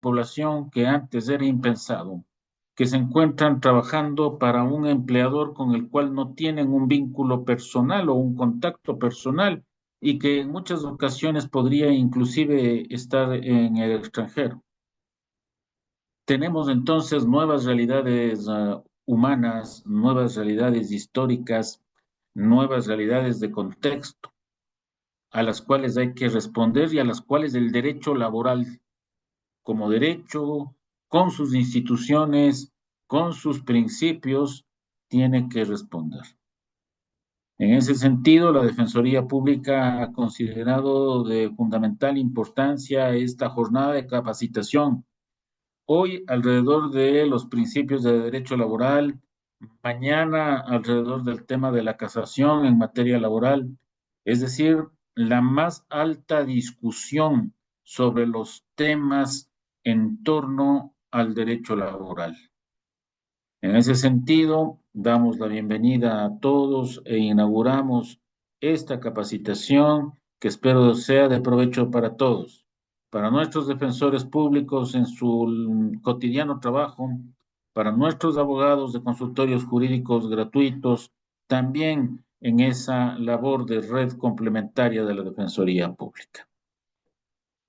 población que antes era impensado, que se encuentran trabajando para un empleador con el cual no tienen un vínculo personal o un contacto personal y que en muchas ocasiones podría inclusive estar en el extranjero. Tenemos entonces nuevas realidades humanas, nuevas realidades históricas, nuevas realidades de contexto a las cuales hay que responder y a las cuales el derecho laboral como derecho, con sus instituciones, con sus principios, tiene que responder. En ese sentido, la Defensoría Pública ha considerado de fundamental importancia esta jornada de capacitación. Hoy alrededor de los principios de derecho laboral, mañana alrededor del tema de la casación en materia laboral, es decir, la más alta discusión sobre los temas en torno al derecho laboral. En ese sentido, damos la bienvenida a todos e inauguramos esta capacitación que espero sea de provecho para todos, para nuestros defensores públicos en su cotidiano trabajo, para nuestros abogados de consultorios jurídicos gratuitos, también en esa labor de red complementaria de la Defensoría Pública.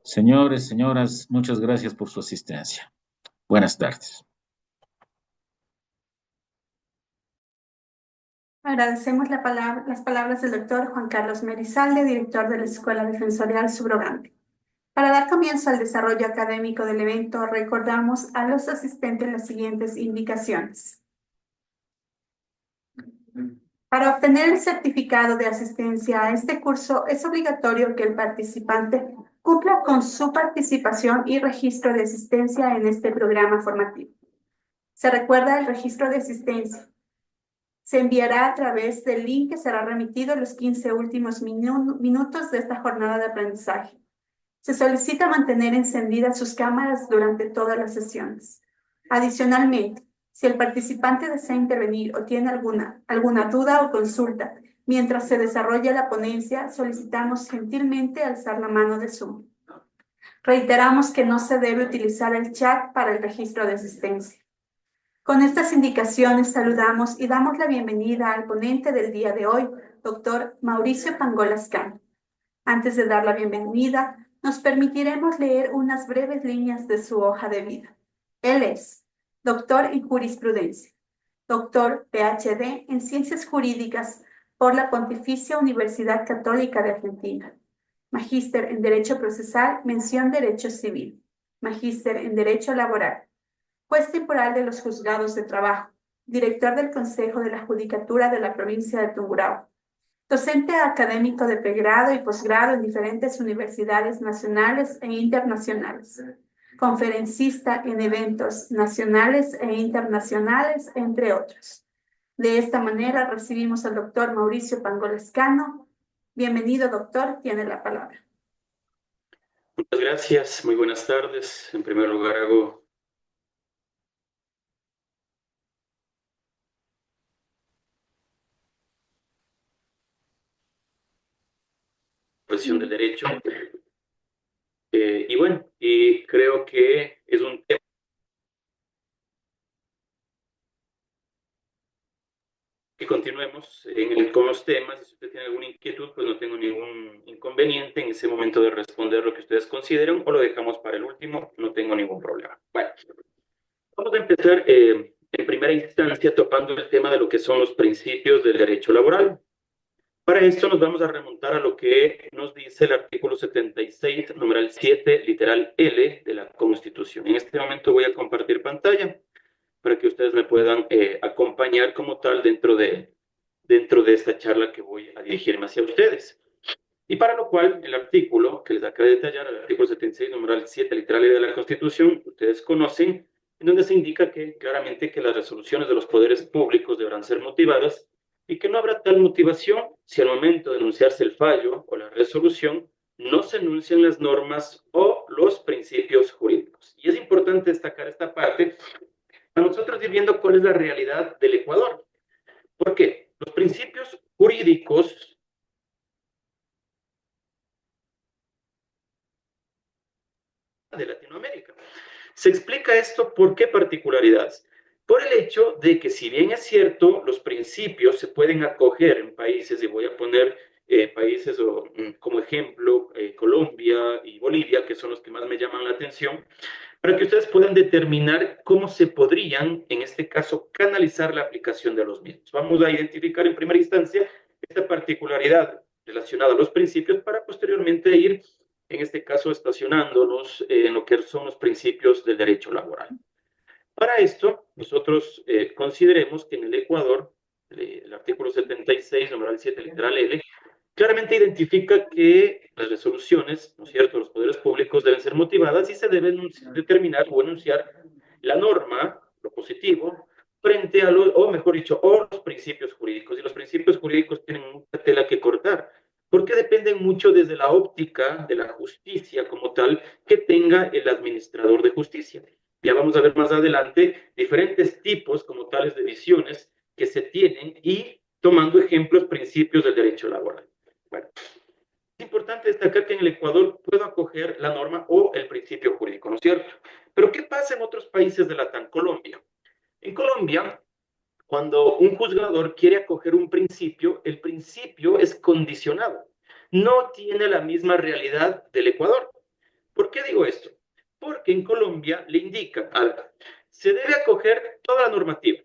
Señores, señoras, muchas gracias por su asistencia. Buenas tardes. Agradecemos las palabras del doctor Juan Carlos Merizalde, director de la Escuela Defensorial Subrogante. Para dar comienzo al desarrollo académico del evento, recordamos a los asistentes las siguientes indicaciones. Para obtener el certificado de asistencia a este curso, es obligatorio que el participante cumpla con su participación y registro de asistencia en este programa formativo. Se recuerda el registro de asistencia. Se enviará a través del link que será remitido en los 15 últimos minutos de esta jornada de aprendizaje. Se solicita mantener encendidas sus cámaras durante todas las sesiones. Adicionalmente, si el participante desea intervenir o tiene alguna duda o consulta mientras se desarrolla la ponencia, solicitamos gentilmente alzar la mano de Zoom. Reiteramos que no se debe utilizar el chat para el registro de asistencia. Con estas indicaciones saludamos y damos la bienvenida al ponente del día de hoy, doctor Mauricio Pangolas Cano. Antes de dar la bienvenida, nos permitiremos leer unas breves líneas de su hoja de vida. Él es doctor en jurisprudencia, doctor PhD en ciencias jurídicas por la Pontificia Universidad Católica de Argentina, magíster en Derecho Procesal, mención Derecho Civil, magíster en Derecho Laboral, juez temporal de los juzgados de trabajo, director del Consejo de la Judicatura de la provincia de Tungurahua, docente académico de pregrado y posgrado en diferentes universidades nacionales e internacionales, conferencista en eventos nacionales e internacionales, entre otros. De esta manera recibimos al doctor Mauricio Pangolas Cano. Bienvenido, doctor, tiene la palabra. Muchas gracias, muy buenas tardes. En primer lugar hago profesión del derecho. Y bueno, y creo que es un tema que continuemos con los temas. Si usted tiene alguna inquietud, pues no tengo ningún inconveniente en ese momento de responder lo que ustedes consideren, o lo dejamos para el último, no tengo ningún problema. Bueno, vamos a empezar en primera instancia topando el tema de lo que son los principios del derecho laboral. Para esto nos vamos a remontar a lo que nos dice el artículo 76, numeral 7, literal L de la Constitución. En este momento voy a compartir pantalla para que ustedes me puedan acompañar como tal dentro de esta charla que voy a dirigirme hacia ustedes. Y para lo cual el artículo que les acabo de detallar, el artículo 76, numeral 7, literal L de la Constitución, ustedes conocen, en donde se indica que claramente que las resoluciones de los poderes públicos deberán ser motivadas y que no habrá tal motivación si al momento de enunciarse el fallo o la resolución no se enuncian las normas o los principios jurídicos. Y es importante destacar esta parte para nosotros ir viendo cuál es la realidad del Ecuador. ¿Por qué? Los principios jurídicos de Latinoamérica. Se explica esto por qué particularidades. Por el hecho de que, si bien es cierto, los principios se pueden acoger en países, y voy a poner países como ejemplo Colombia y Bolivia, que son los que más me llaman la atención, para que ustedes puedan determinar cómo se podrían, en este caso, canalizar la aplicación de los mismos. Vamos a identificar en primera instancia esta particularidad relacionada a los principios para posteriormente ir, en este caso, estacionándonos en lo que son los principios del derecho laboral. Para esto, nosotros consideremos que en el Ecuador, el artículo 76, numeral 7, literal L, claramente identifica que las resoluciones, ¿no es cierto?, los poderes públicos deben ser motivadas y se debe determinar o enunciar la norma, lo positivo, frente a los, o mejor dicho, o los principios jurídicos. Y los principios jurídicos tienen mucha tela que cortar, porque dependen mucho desde la óptica de la justicia como tal que tenga el administrador de justicia. Ya vamos a ver más adelante diferentes tipos como tales de visiones que se tienen y tomando ejemplos, principios del derecho laboral. Bueno, es importante destacar que en el Ecuador puedo acoger la norma o el principio jurídico, ¿no es cierto? Pero ¿qué pasa en otros países de la TAN? Colombia. En Colombia, cuando un juzgador quiere acoger un principio, el principio es condicionado. No tiene la misma realidad del Ecuador. ¿Por qué digo esto? Porque en Colombia le indica, se debe acoger toda la normativa.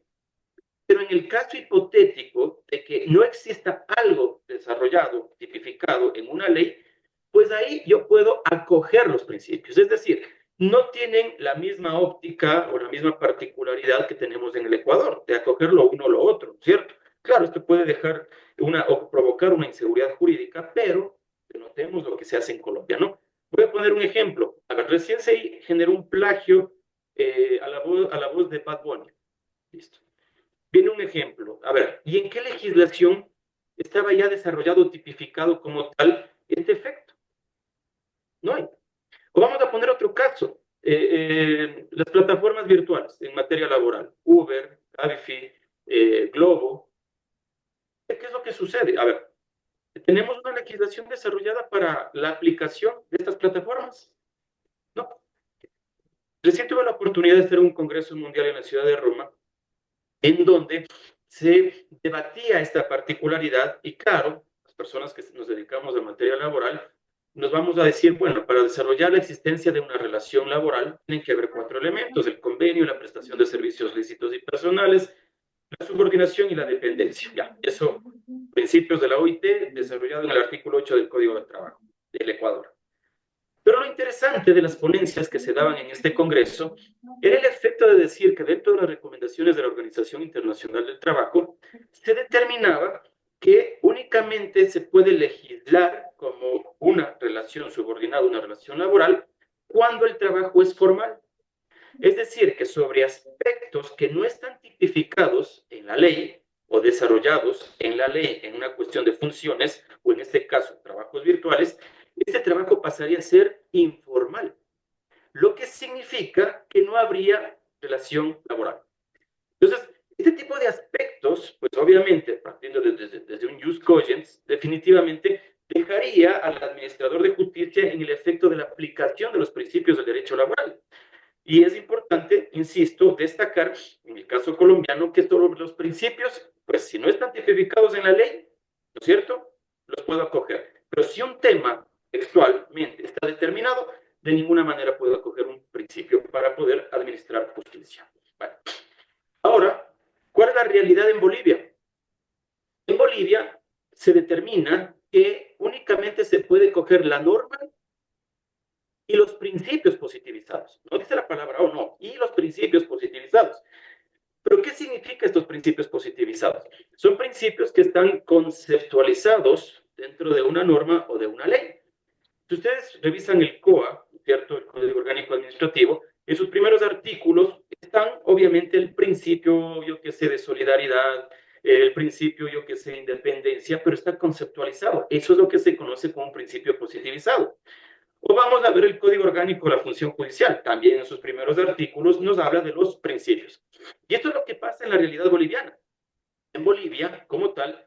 Pero en el caso hipotético de que no exista algo desarrollado, tipificado en una ley, pues ahí yo puedo acoger los principios. Es decir, no tienen la misma óptica o la misma particularidad que tenemos en el Ecuador, de acoger lo uno o lo otro, ¿cierto? Claro, esto puede dejar o provocar una inseguridad jurídica, pero notemos lo que se hace en Colombia, ¿no? Voy a poner un ejemplo. A ver, recién se generó un plagio a la voz de Bad Bunny. Listo. Viene un ejemplo. A ver, ¿y en qué legislación estaba ya desarrollado, tipificado como tal este efecto? No hay. O vamos a poner otro caso. Las plataformas virtuales en materia laboral. Uber, Cabify, Globo. ¿Qué es lo que sucede? A ver, ¿tenemos una legislación desarrollada para la aplicación de estas plataformas? No. Recién tuve la oportunidad de hacer un congreso mundial en la ciudad de Roma, en donde se debatía esta particularidad y claro, las personas que nos dedicamos a materia laboral, nos vamos a decir, bueno, para desarrollar la existencia de una relación laboral tienen que haber 4 elementos: el convenio, la prestación de servicios lícitos y personales, la subordinación y la dependencia. Ya, eso, principios de la OIT, desarrollado en el artículo 8 del Código del Trabajo del Ecuador. Pero lo interesante de las ponencias que se daban en este congreso era el efecto de decir que dentro de las recomendaciones de la Organización Internacional del Trabajo se determinaba que únicamente se puede legislar como una relación subordinada, una relación laboral, cuando el trabajo es formal. Es decir, que sobre aspectos que no están tipificados en la ley o desarrollados en la ley en una cuestión de funciones, o en este caso trabajos virtuales, este trabajo pasaría a ser informal, lo que significa que no habría relación laboral. Entonces, este tipo de aspectos, pues obviamente, partiendo desde un jus cogens, definitivamente dejaría al administrador de justicia en el efecto de la aplicación de los principios del derecho laboral. Y es importante, insisto, destacar, en el caso colombiano, que todos los principios, pues si no están tipificados en la ley, ¿no es cierto?, los puedo acoger. Pero si un tema textualmente está determinado, de ninguna manera puedo acoger un principio para poder administrar justicia. Bueno. Ahora, ¿cuál es la realidad en Bolivia? En Bolivia se determina que únicamente se puede coger la norma y los principios positivizados. No dice la palabra o no, y los principios positivizados. ¿Pero qué significa estos principios positivizados? Son principios que están conceptualizados dentro de una norma o de una ley. Si ustedes revisan el COA, ¿cierto?, el Código Orgánico Administrativo, en sus primeros artículos están obviamente el principio, yo que sé, de solidaridad, el principio, yo que sé, de independencia, pero está conceptualizado. Eso es lo que se conoce como un principio positivizado. O vamos a ver el Código Orgánico de la Función Judicial. También en sus primeros artículos nos habla de los principios. Y esto es lo que pasa en la realidad boliviana. En Bolivia, como tal,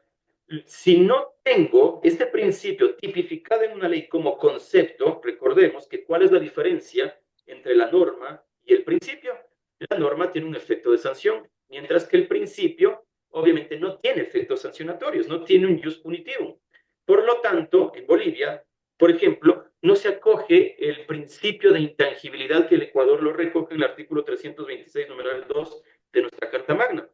si no tengo este principio tipificado en una ley como concepto, recordemos que cuál es la diferencia entre la norma y el norma tiene un efecto de sanción, mientras que el principio obviamente no tiene efectos sancionatorios, no tiene un jus punitivo. Por lo tanto, en Bolivia, por ejemplo, no se acoge el principio de intangibilidad que el Ecuador lo recoge en el artículo 326, numeral 2 de nuestra Carta Magna.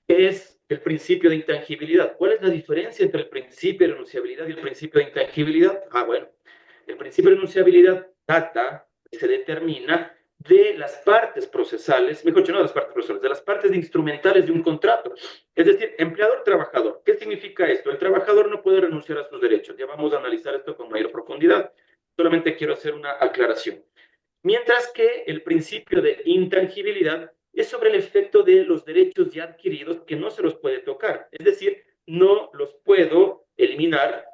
¿Qué es el principio de intangibilidad? ¿Cuál es la diferencia entre el principio de renunciabilidad y el principio de intangibilidad? Bueno, el principio de renunciabilidad data y se determina de las partes procesales, mejor dicho, no de las partes procesales, de las partes instrumentales de un contrato. Es decir, empleador-trabajador. ¿Qué significa esto? El trabajador no puede renunciar a sus derechos. Ya vamos a analizar esto con mayor profundidad. Solamente quiero hacer una aclaración. Mientras que el principio de intangibilidad es sobre el efecto de los derechos ya adquiridos que no se los puede tocar. Es decir, no los puedo eliminar.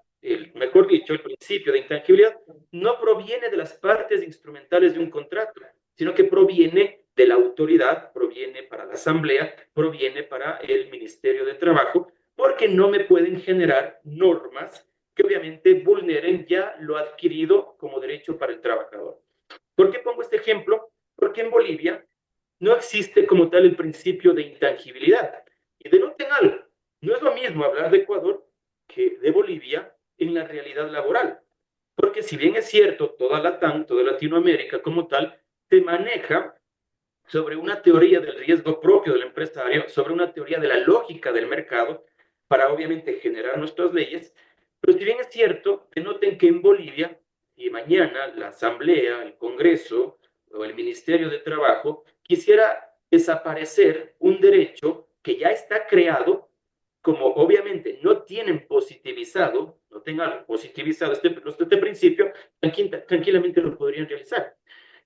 Mejor dicho, el principio de intangibilidad no proviene de las partes instrumentales de un contrato, sino que proviene de la autoridad, proviene para la asamblea, proviene para el Ministerio de Trabajo, porque no me pueden generar normas que obviamente vulneren ya lo adquirido como derecho para el trabajador. ¿Por qué pongo este ejemplo? Porque en Bolivia no existe como tal el principio de intangibilidad. Y denoten algo, no es lo mismo hablar de Ecuador que de Bolivia en la realidad laboral. Porque si bien es cierto, toda LATAM, toda Latinoamérica como tal, se maneja sobre una teoría del riesgo propio del empresario, sobre una teoría de la lógica del mercado, para obviamente generar nuestras leyes. Pero si bien es cierto, denoten que en Bolivia, y mañana la Asamblea, el Congreso o el Ministerio de Trabajo quisiera desaparecer un derecho que ya está creado, como obviamente no tienen positivizado, no tengan positivizado este principio, tranquilamente lo podrían realizar.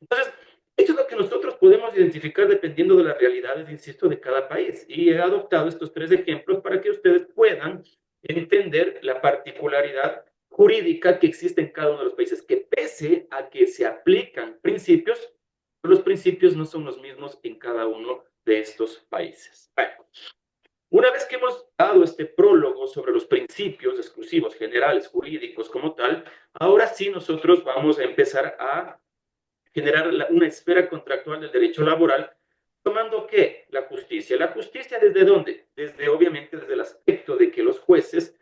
Entonces, esto es lo que nosotros podemos identificar dependiendo de las realidades, insisto, de cada país. Y he adoptado estos 3 ejemplos para que ustedes puedan entender la particularidad jurídica que existe en cada uno de los países, que pese a que se aplican principios, los principios no son los mismos en cada uno de estos países. Bueno, una vez que hemos dado este prólogo sobre los principios exclusivos, generales, jurídicos como tal, ahora sí nosotros vamos a empezar a generar una esfera contractual del derecho laboral, tomando ¿qué? La justicia. ¿La justicia desde dónde? Obviamente, desde el aspecto de que los jueces,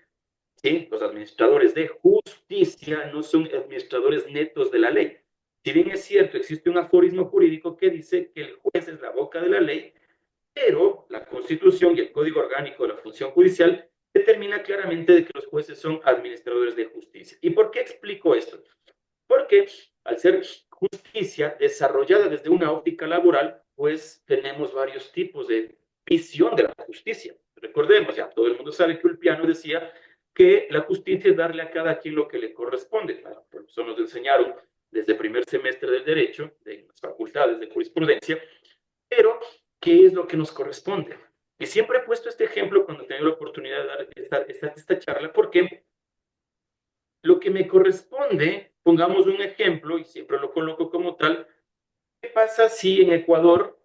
¿sí? Los administradores de justicia no son administradores netos de la ley. Si bien es cierto, existe un aforismo jurídico que dice que el juez es la boca de la ley, pero la Constitución y el Código Orgánico de la Función Judicial determina claramente de que los jueces son administradores de justicia. ¿Y por qué explico esto? Porque al ser justicia desarrollada desde una óptica laboral, pues tenemos varios tipos de visión de la justicia. Recordemos, ya todo el mundo sabe que Ulpiano decía que la justicia es darle a cada quien lo que le corresponde. Claro, por eso nos enseñaron desde el primer semestre del derecho, de las facultades de jurisprudencia, pero ¿qué es lo que nos corresponde? Y siempre he puesto este ejemplo cuando tengo la oportunidad de dar esta charla, porque lo que me corresponde, pongamos un ejemplo, y siempre lo coloco como tal, ¿qué pasa si en Ecuador,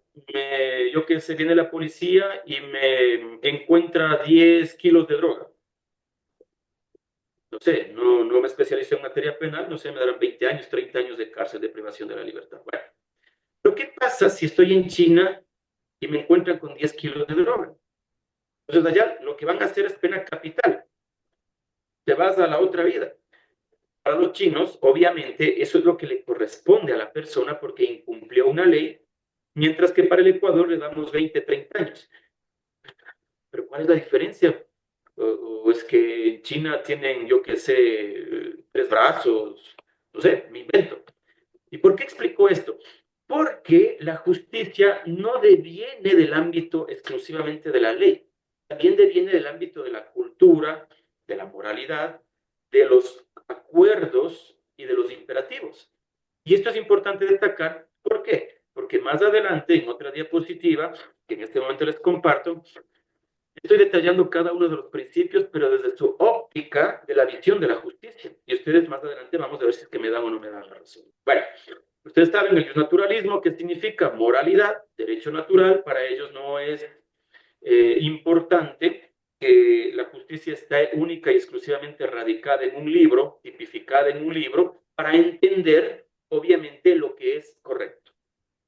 yo que sé, viene la policía y me encuentra 10 kilos de droga? No sé, no me especializo en materia penal, no sé, me darán 20 años, 30 años de cárcel de privación de la libertad. Bueno, pero ¿qué pasa si estoy en China y me encuentran con 10 kilos de droga? Entonces allá lo que van a hacer es pena capital. Te vas a la otra vida. Para los chinos, obviamente, eso es lo que le corresponde a la persona porque incumplió una ley, mientras que para el Ecuador le damos 20, 30 años. Pero ¿cuál es la diferencia? O es que en China tienen, yo qué sé, 3 brazos, no sé, me invento. ¿Y por qué explico esto? Porque la justicia no deviene del ámbito exclusivamente de la ley, también deviene del ámbito de la cultura, de la moralidad, de los acuerdos y de los imperativos. Y esto es importante destacar, ¿por qué? Porque más adelante, en otra diapositiva, que en este momento les comparto, estoy detallando cada uno de los principios, pero desde su óptica de la visión de la justicia. Y ustedes más adelante vamos a ver si es que me dan o no me dan la razón. Bueno, ustedes saben el naturalismo, que significa moralidad, derecho natural. Para ellos no es importante que la justicia esté única y exclusivamente radicada en un libro, tipificada en un libro, para entender, obviamente, lo que es correcto.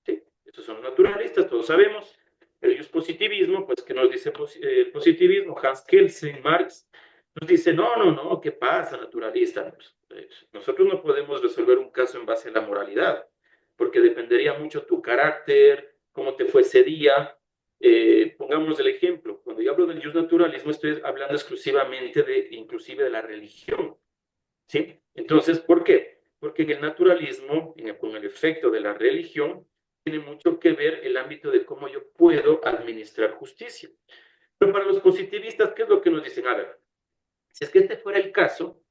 ¿Sí? Eso Estos son los naturalistas, todos sabemos. El positivismo, pues, ¿qué nos dice el positivismo? Hans Kelsen, Marx, nos dice, no, ¿qué pasa, naturalista? Pues, nosotros no podemos resolver un caso en base a la moralidad, porque dependería mucho tu carácter, cómo te fue ese día. Pongamos el ejemplo, cuando yo hablo del justnaturalismo estoy hablando exclusivamente inclusive de la religión, ¿sí? Entonces, ¿por qué? Porque en el naturalismo, con el efecto de la religión, tiene mucho que ver el ámbito de cómo yo puedo administrar justicia. Pero para los positivistas, ¿qué es lo que nos dicen? A ver, si es que este fuera el caso,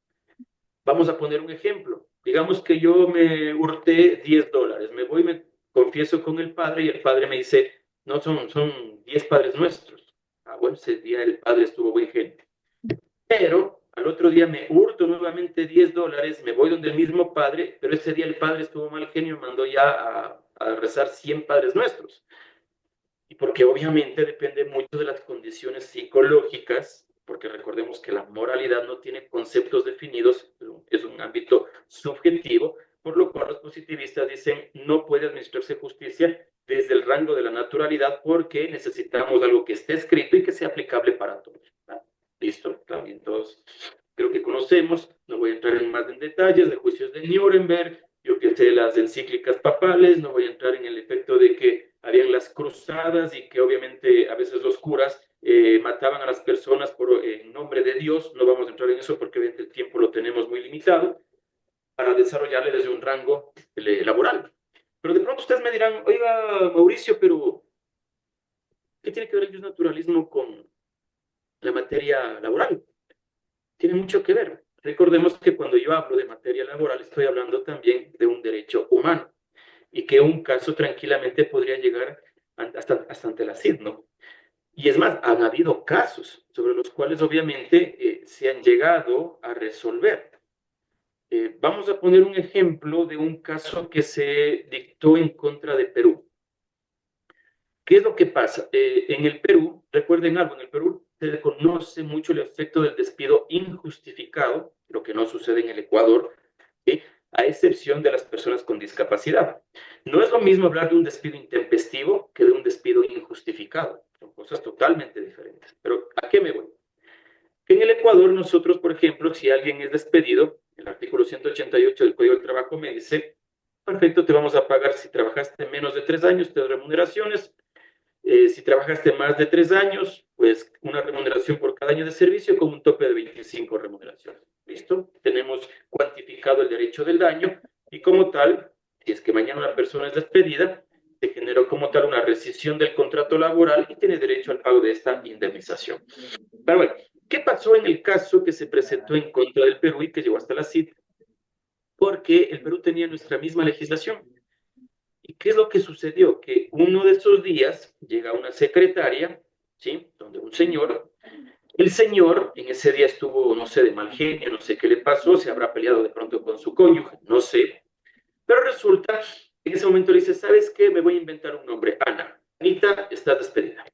vamos a poner un ejemplo. Digamos que yo me hurté $10, me voy, me confieso con el padre y el padre me dice, no, son 10 padres nuestros. Ah, bueno, ese día el padre estuvo buen gente. Pero al otro día me hurto nuevamente $10, me voy donde el mismo padre, pero ese día el padre estuvo mal genio y mandó ya a rezar 100 padres nuestros. Y porque obviamente depende mucho de las condiciones psicológicas, porque recordemos que la moralidad no tiene conceptos definidos, es un ámbito subjetivo, por lo cual los positivistas dicen no puede administrarse justicia desde el rango de la naturalidad porque necesitamos algo que esté escrito y que sea aplicable para todos. ¿Ah? ¿Listo? También todos creo que conocemos, no voy a entrar en más en detalles de juicios de Nuremberg, yo que sé, las encíclicas papales, no voy a entrar en el efecto de que habían las cruzadas y que obviamente a veces los curas mataban a las personas en nombre de Dios, no vamos a entrar en eso porque obviamente el tiempo lo tenemos muy limitado, para desarrollarle desde un rango laboral. Pero de pronto ustedes me dirán, oiga, Mauricio, pero ¿qué tiene que ver el justnaturalismo con la materia laboral? Tiene mucho que ver. Recordemos que cuando yo hablo de materia laboral estoy hablando también de un derecho humano y que un caso tranquilamente podría llegar hasta ante la CID, ¿no? Y es más, han habido casos sobre los cuales obviamente se han llegado a resolver. Vamos a poner un ejemplo de un caso que se dictó en contra de Perú. ¿Qué es lo que pasa? En el Perú, recuerden algo, en el Perú se conoce mucho el efecto del despido injustificado, lo que no sucede en el Ecuador, ¿sí? A excepción de las personas con discapacidad. No es lo mismo hablar de un despido intempestivo que de un despido injustificado. Son cosas totalmente diferentes. Pero ¿a qué me voy? Que en el Ecuador nosotros, por ejemplo, si alguien es despedido, el artículo 188 del Código del Trabajo me dice, perfecto, te vamos a pagar si trabajaste menos de 3 años, te doy remuneraciones. Si trabajaste más de 3 años, pues una remuneración por cada año de servicio con un tope de 25 remuneraciones. ¿Listo? Tenemos cuantificado el derecho del daño y como tal, si es que mañana una persona es despedida, se generó como tal una rescisión del contrato laboral y tiene derecho al pago de esta indemnización. Pero bueno, ¿qué pasó en el caso que se presentó en contra del Perú y que llegó hasta la CID? Porque el Perú tenía nuestra misma legislación. ¿Y qué es lo que sucedió? Que uno de esos días llega una secretaria, ¿sí? Donde un señor, el señor en ese día estuvo, no sé, de mal genio, no sé qué le pasó, se habrá peleado de pronto con su cónyuge, no sé. Pero resulta, en ese momento le dice, ¿sabes qué? Me voy a inventar un nombre, Ana. Anita, estás despedida.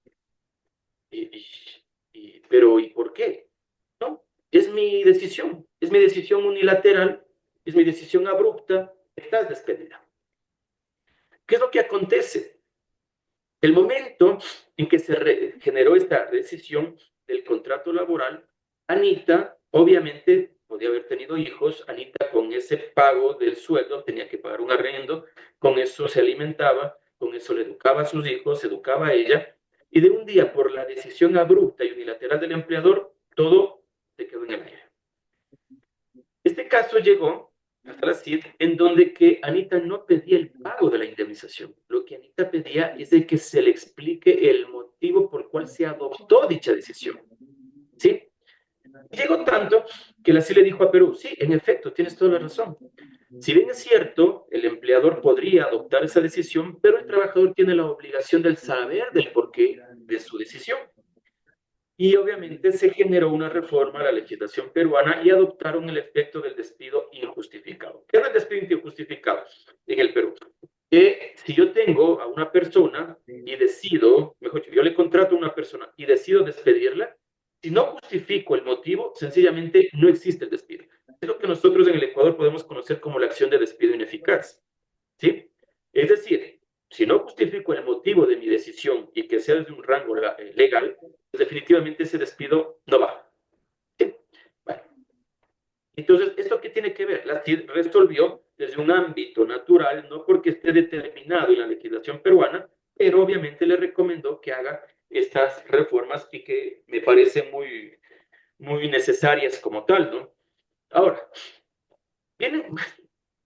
Pero, ¿y por qué? No, es mi decisión unilateral, es mi decisión abrupta, estás despedida. ¿Qué es lo que acontece? El momento en que se generó esta decisión del contrato laboral, Anita, obviamente, podía haber tenido hijos, Anita con ese pago del sueldo tenía que pagar un arriendo, con eso se alimentaba, con eso le educaba a sus hijos, se educaba a ella, y de un día, por la decisión abrupta y unilateral del empleador, todo se quedó en el aire. Este caso llegó hasta la CID, en donde que Anita no pedía el pago de la indemnización. Lo que Anita pedía es de que se le explique el motivo por cual se adoptó dicha decisión. ¿Sí? Llegó tanto que la CID le dijo a Perú, sí, en efecto, tienes toda la razón. Si bien es cierto, el empleador podría adoptar esa decisión, pero el trabajador tiene la obligación del saber del porqué de su decisión. Y obviamente se generó una reforma a la legislación peruana y adoptaron el efecto del despido injustificado. ¿Qué es el despido injustificado en el Perú? Que si yo tengo a una persona y decido, mejor dicho, yo le contrato a una persona y decido despedirla, si no justifico el motivo, sencillamente no existe el despido. Es lo que nosotros en el Ecuador podemos conocer como la acción de despido ineficaz. ¿Sí? Es decir, Si no justifico el motivo de mi decisión y que sea desde un rango legal, pues definitivamente ese despido no va. ¿Sí? Bueno. Entonces, ¿esto qué tiene que ver? La CID resolvió desde un ámbito natural, no porque esté determinado en la legislación peruana, pero obviamente le recomendó que haga estas reformas y que me parecen muy necesarias como tal, ¿no? Ahora, vienen,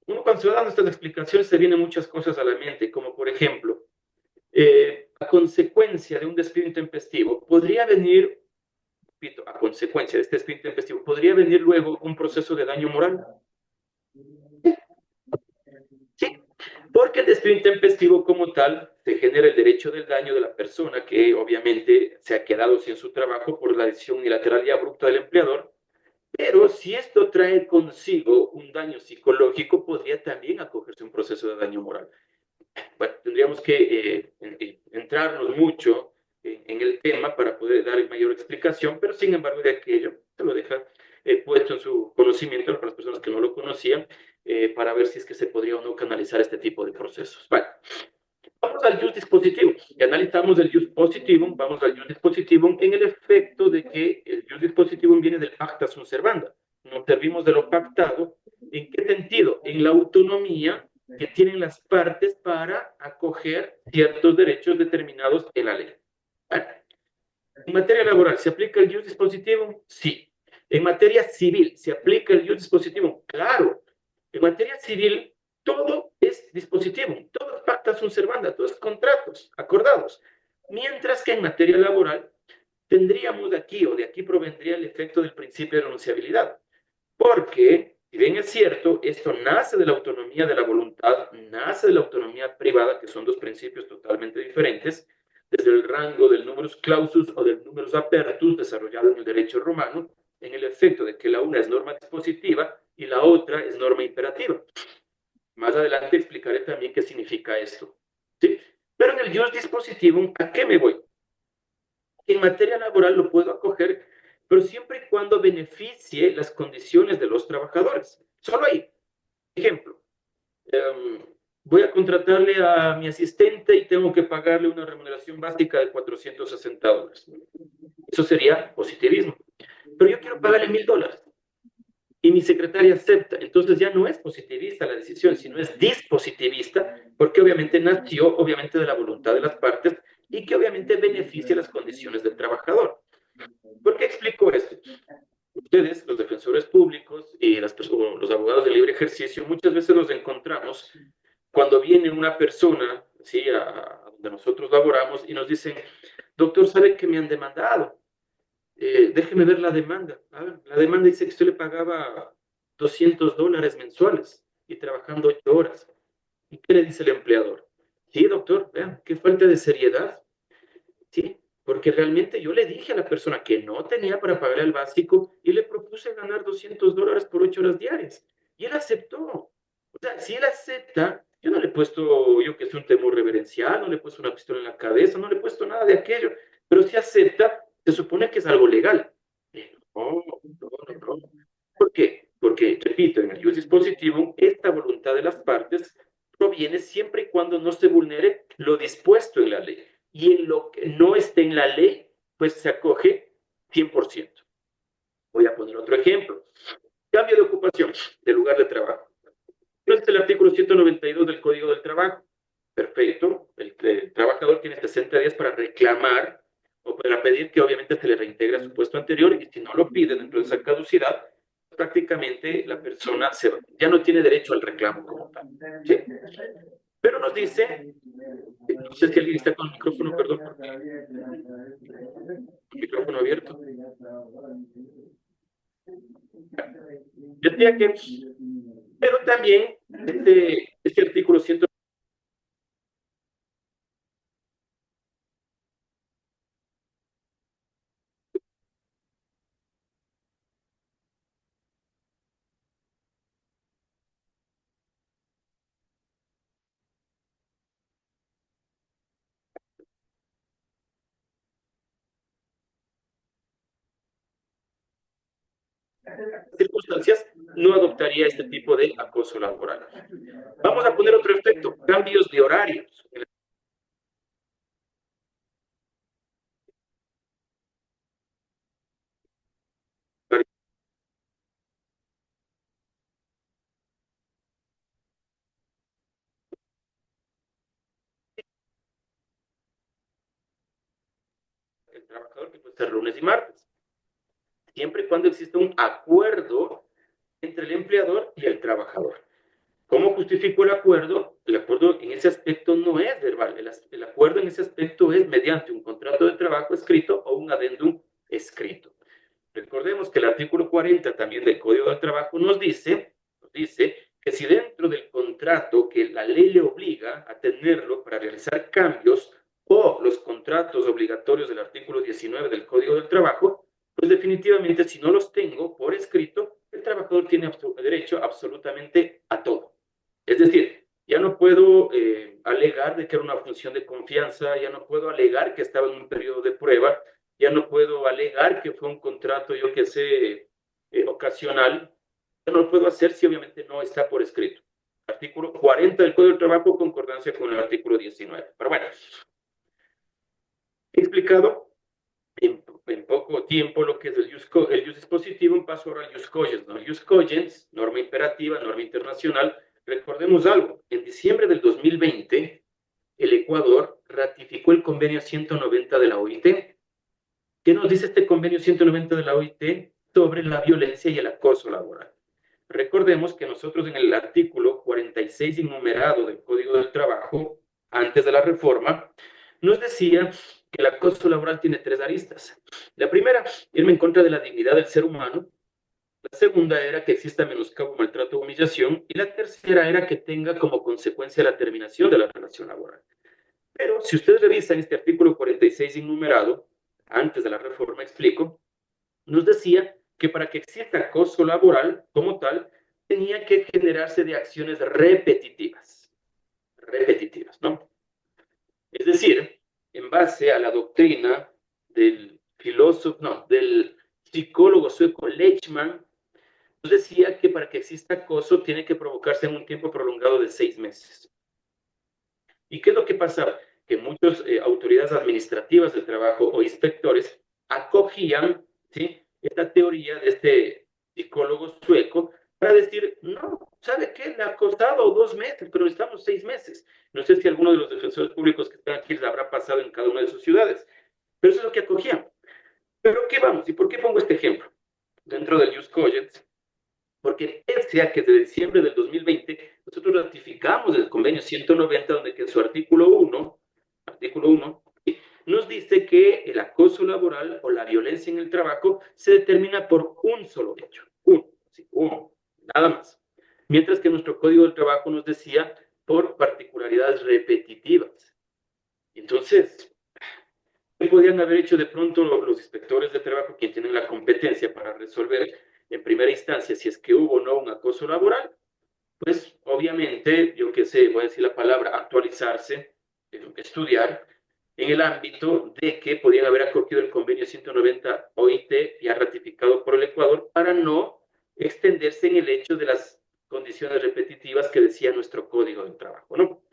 uno cuando se va dando estas explicaciones se vienen muchas cosas a la mente, como por ejemplo, a consecuencia de un despido intempestivo, podría venir, repito, a consecuencia de este despido intempestivo, podría venir luego un proceso de daño moral. Sí, porque el despido intempestivo como tal se genera el derecho del daño de la persona que obviamente se ha quedado sin su trabajo por la decisión unilateral y abrupta del empleador, pero si esto trae consigo un daño psicológico, podría también acogerse a un proceso de daño moral. Bueno, tendríamos que entrarnos mucho en el tema para poder dar mayor explicación, pero sin embargo de aquello se lo deja puesto en su conocimiento para las personas que no lo conocían, para ver si es que se podría o no canalizar este tipo de procesos. Bueno, vamos al use dispositivo. Y analizamos el use positivum, vamos al use dispositivum en el efecto de que el use dispositivum viene del pacta sunt servanda. Nos servimos de lo pactado. ¿En qué sentido? En la autonomía que tienen las partes para acoger ciertos derechos determinados en la ley. Bueno, en materia laboral, ¿se aplica el use dispositivum? Sí. En materia civil, ¿se aplica el use dispositivum? Claro. En materia civil, todo es dispositivo, todo es pacta sunt servanda, todo es contratos acordados. Mientras que en materia laboral, tendríamos de aquí o de aquí provendría el efecto del principio de renunciabilidad. Porque, si bien es cierto, esto nace de la autonomía de la voluntad, nace de la autonomía privada, que son dos principios totalmente diferentes, desde el rango del numerus clausus o del numerus apertus desarrollado en el derecho romano, en el efecto de que la una es norma dispositiva y la otra es norma imperativa. Más adelante explicaré también qué significa esto. ¿Sí? Pero en el jus dispositivum, ¿a qué me voy? En materia laboral lo puedo acoger, pero siempre y cuando beneficie las condiciones de los trabajadores. Solo ahí. Ejemplo, voy a contratarle a mi asistente y tengo que pagarle una remuneración básica de $460. Eso sería positivismo. Pero yo quiero pagarle $1,000 y mi secretaria acepta. Entonces ya no es positivista la decisión, sino es dispositivista, porque obviamente nació obviamente de la voluntad de las partes y que obviamente beneficia las condiciones del trabajador. ¿Por qué explico esto? Ustedes, los defensores públicos y los abogados de libre ejercicio, muchas veces nos encontramos cuando viene una persona, ¿sí?, a donde nosotros laboramos y nos dicen, doctor, ¿sabe que me han demandado? Déjeme ver la demanda. A ver, la demanda dice que usted le pagaba $200 mensuales y trabajando 8 horas. ¿Y qué le dice el empleador? Sí, doctor, vean, qué falta de seriedad. Sí, porque realmente yo le dije a la persona que no tenía para pagar el básico y le propuse ganar $200 por 8 horas diarias. Y él aceptó. O sea, si él acepta, yo no le he puesto, yo que es un temor reverencial, no le he puesto una pistola en la cabeza, no le he puesto nada de aquello. Pero si acepta, se supone que es algo legal. No, no, no, no. ¿Por qué? Porque, repito, en el jus dispositivum, esta voluntad de las partes proviene siempre y cuando no se vulnere lo dispuesto en la ley. Y en lo que no esté en la ley, pues se acoge 100%. Voy a poner otro ejemplo. Cambio de ocupación, de lugar de trabajo. Este es el artículo 192 del Código del Trabajo. Perfecto. El trabajador tiene 60 días para reclamar o para pedir que obviamente se le reintegre a su puesto anterior, y si no lo pide dentro de esa caducidad, prácticamente la persona ya no tiene derecho al reclamo como tal. ¿Sí? Pero nos dice, no sé si alguien está con el micrófono, perdón, micrófono abierto. Yo diría que, pero también este artículo 100. Circunstancias, no adoptaría este tipo de acoso laboral. Vamos a poner otro efecto, cambios de horarios. trabajador, que puede ser lunes y martes. Siempre y cuando exista un acuerdo entre el empleador y el trabajador. ¿Cómo justificó el acuerdo? El acuerdo en ese aspecto no es verbal. El acuerdo en ese aspecto es mediante un contrato de trabajo escrito o un adendum escrito. Recordemos que el artículo 40 también del Código del Trabajo nos dice que si dentro del contrato que la ley le obliga a tenerlo para realizar cambios o los contratos obligatorios del artículo 19 del Código del Trabajo, pues definitivamente si no los tengo por escrito, el trabajador tiene derecho absolutamente a todo. Es decir, ya no puedo alegar de que era una función de confianza, ya no puedo alegar que estaba en un periodo de prueba, ya no puedo alegar que fue un contrato, yo que sé, ocasional. Ya no lo puedo hacer si obviamente no está por escrito. Artículo 40 del Código del Trabajo, concordancia con el artículo 19. Pero bueno, he explicado en poco tiempo lo que es el jus dispositivo, un paso ahora al jus cogens, ¿no? El jus cogens, norma imperativa, norma internacional. Recordemos algo, en diciembre del 2020, el Ecuador ratificó el convenio 190 de la OIT. ¿Qué nos dice este convenio 190 de la OIT sobre la violencia y el acoso laboral? Recordemos que nosotros en el artículo 46 enumerado del Código del Trabajo, antes de la reforma, nos decía que el acoso laboral tiene tres aristas. La primera, irme en contra de la dignidad del ser humano. La segunda era que exista menoscabo, maltrato o humillación. Y la tercera era que tenga como consecuencia la terminación de la relación laboral. Pero si ustedes revisan este artículo 46 enumerado, antes de la reforma, explico, nos decía que para que exista acoso laboral como tal, tenía que generarse de acciones repetitivas, ¿no? Es decir, en base a la doctrina del del psicólogo sueco Lechman, nos decía que para que exista acoso tiene que provocarse en un tiempo prolongado de 6 meses. ¿Y qué es lo que pasa? Que muchas autoridades administrativas del trabajo o inspectores acogían, ¿sí?, esta teoría de este psicólogo sueco para decir, no, ¿sabe qué? Le ha costado 2 meses, pero estamos 6 meses. No sé si alguno de los defensores públicos que están aquí les habrá pasado en cada una de sus ciudades, pero eso es lo que acogían. ¿Pero qué vamos? ¿Y por qué pongo este ejemplo? Dentro del jus cogens, porque pese a que desde diciembre del 2020 nosotros ratificamos el convenio 190, donde que en su artículo 1, nos dice que el acoso laboral o la violencia en el trabajo se determina por un solo hecho, uno, nada más. Mientras que nuestro Código del Trabajo nos decía por particularidades repetitivas. Entonces, ¿qué podían haber hecho de pronto los inspectores de trabajo, quienes tienen la competencia para resolver en primera instancia si es que hubo o no un acoso laboral? Pues obviamente, yo qué sé, voy a decir la palabra actualizarse, estudiar en el ámbito de que podían haber acogido el convenio 190 OIT ya ratificado por el Ecuador para no extenderse en el hecho de las condiciones repetitivas que decía nuestro Código del Trabajo, ¿no?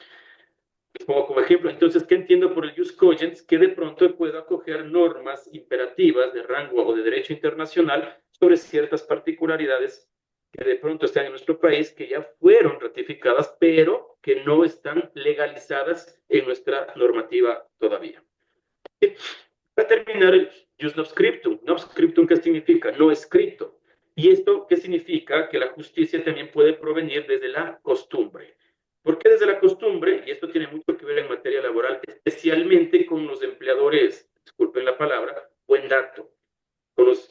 Les pongo como ejemplo, entonces, ¿qué entiendo por el jus cogens? Que de pronto puedo acoger normas imperativas de rango o de derecho internacional sobre ciertas particularidades que de pronto están en nuestro país, que ya fueron ratificadas, pero que no están legalizadas en nuestra normativa todavía. Para terminar, el jus non scriptum. Non scriptum, ¿qué significa? No escrito. ¿Y esto qué significa? Que la justicia también puede provenir desde la costumbre. ¿Por qué desde la costumbre? Y esto tiene mucho que ver en materia laboral, especialmente con los empleadores, disculpen la palabra, buen dato, con los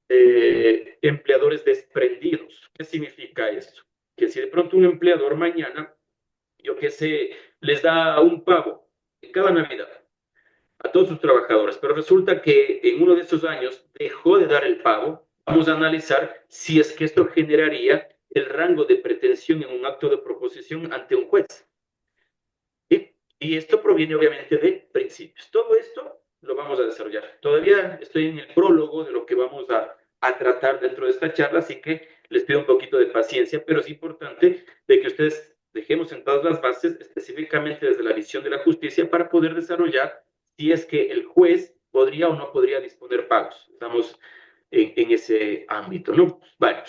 empleadores desprendidos. ¿Qué significa esto? Que si de pronto un empleador mañana, yo qué sé, les da un pavo en cada Navidad a todos sus trabajadores, pero resulta que en uno de esos años dejó de dar el pavo, vamos a analizar si es que esto generaría el rango de pretensión en un acto de proposición ante un juez. ¿Sí? Y esto proviene obviamente de principios. Todo esto lo vamos a desarrollar. Todavía estoy en el prólogo de lo que vamos a tratar dentro de esta charla, así que les pido un poquito de paciencia, pero es importante de que ustedes dejemos sentadas las bases específicamente desde la visión de la justicia para poder desarrollar si es que el juez podría o no podría disponer pagos. Estamos en ese ámbito, ¿no? Vale.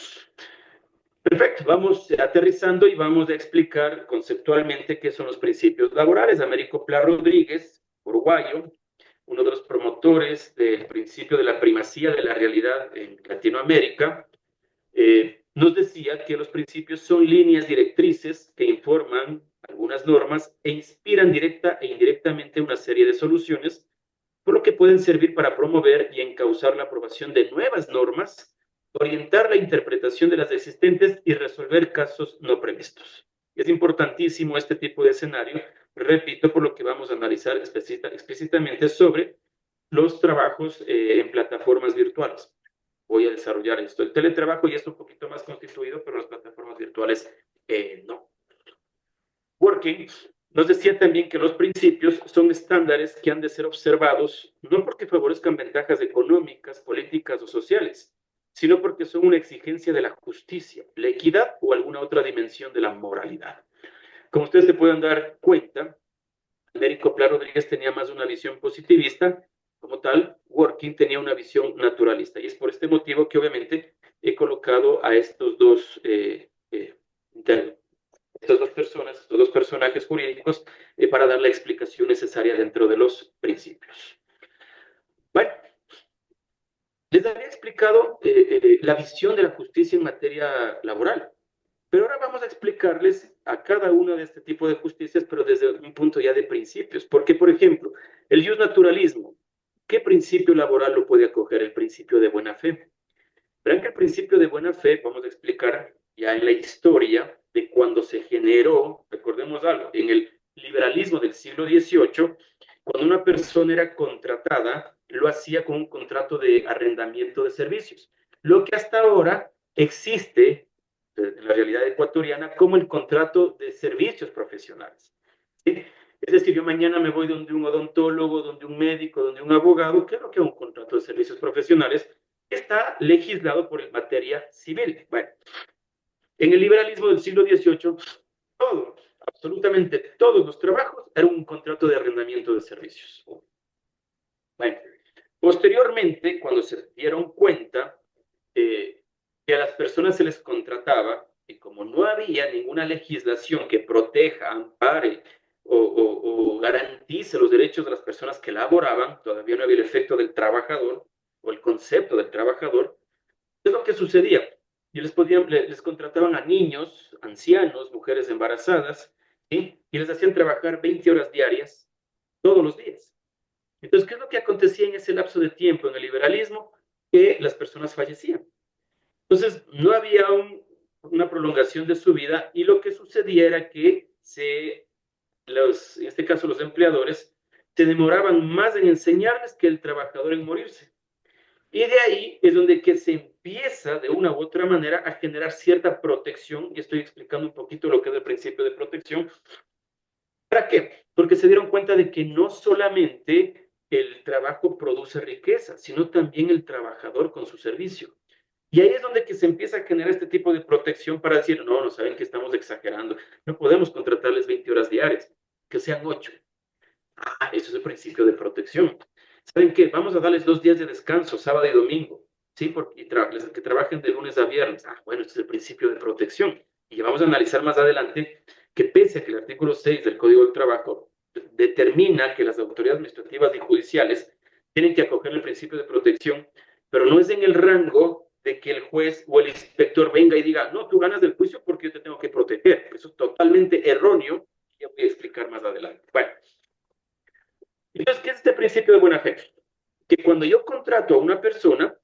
Perfecto, vamos aterrizando y vamos a explicar conceptualmente qué son los principios laborales. Américo Pla Rodríguez, uruguayo, uno de los promotores del principio de la primacía de la realidad en Latinoamérica, nos decía que los principios son líneas directrices que informan algunas normas e inspiran directa e indirectamente una serie de soluciones, por lo que pueden servir para promover y encauzar la aprobación de nuevas normas, orientar la interpretación de las existentes y resolver casos no previstos. Es importantísimo este tipo de escenario, repito, por lo que vamos a analizar explícitamente sobre los trabajos en plataformas virtuales. Voy a desarrollar esto. El teletrabajo ya está un poquito más constituido, pero las plataformas virtuales no. Working nos decía también que los principios son estándares que han de ser observados no porque favorezcan ventajas económicas, políticas o sociales, sino porque son una exigencia de la justicia, la equidad o alguna otra dimensión de la moralidad. Como ustedes se pueden dar cuenta, Américo Pla Rodríguez tenía más una visión positivista. Como tal, Working tenía una visión naturalista. Y es por este motivo que obviamente he colocado a estos dos personas, estos dos personajes jurídicos, para dar la explicación necesaria dentro de los principios. Bueno, les había explicado la visión de la justicia en materia laboral, pero ahora vamos a explicarles a cada una de este tipo de justicias, pero desde un punto ya de principios. Porque, por ejemplo, el justnaturalismo, ¿qué principio laboral lo puede acoger? El principio de buena fe. Verán que el principio de buena fe, vamos a explicar ya en la historia de cuando se generó, recordemos algo, en el liberalismo del siglo XVIII, cuando una persona era contratada, lo hacía con un contrato de arrendamiento de servicios. Lo que hasta ahora existe en la realidad ecuatoriana como el contrato de servicios profesionales. ¿Sí? Es decir, yo mañana me voy donde un odontólogo, donde un médico, donde un abogado, ¿qué es lo que es un contrato de servicios profesionales? Está legislado por materia civil. Bueno, en el liberalismo del siglo XVIII, todo, absolutamente todos los trabajos eran un contrato de arrendamiento de servicios. Bueno, posteriormente, cuando se dieron cuenta que a las personas se les contrataba, y como no había ninguna legislación que proteja, ampare o garantice los derechos de las personas que laboraban, todavía no había el efecto del trabajador o el concepto del trabajador, ¿qué es lo que sucedía? Y les contrataban a niños, ancianos, mujeres embarazadas, ¿sí? Y les hacían trabajar 20 horas diarias todos los días. Entonces, ¿qué es lo que acontecía en ese lapso de tiempo en el liberalismo? Que las personas fallecían. Entonces, no había una prolongación de su vida y lo que sucedía era que en este caso los empleadores, se demoraban más en enseñarles que el trabajador en morirse. Y de ahí es donde que se empieza de una u otra manera a generar cierta protección, y estoy explicando un poquito lo que es el principio de protección. ¿Para qué? Porque se dieron cuenta de que no solamente el trabajo produce riqueza, sino también el trabajador con su servicio. Y ahí es donde que se empieza a generar este tipo de protección para decir, no saben que estamos exagerando, no podemos contratarles 20 horas diarias, que sean 8. Eso es el principio de protección. ¿Saben qué? Vamos a darles 2 días de descanso, sábado y domingo, ¿sí? Que trabajen de lunes a viernes. Bueno, este es el principio de protección. Y vamos a analizar más adelante que pese a que el artículo 6 del Código del Trabajo determina que las autoridades administrativas y judiciales tienen que acoger el principio de protección, pero no es en el rango de que el juez o el inspector venga y diga, no, tú ganas del juicio porque yo te tengo que proteger. Eso es totalmente erróneo, ya voy a explicar más adelante. Bueno, entonces, ¿qué es este principio de buena fe? Que cuando yo contrato a una persona,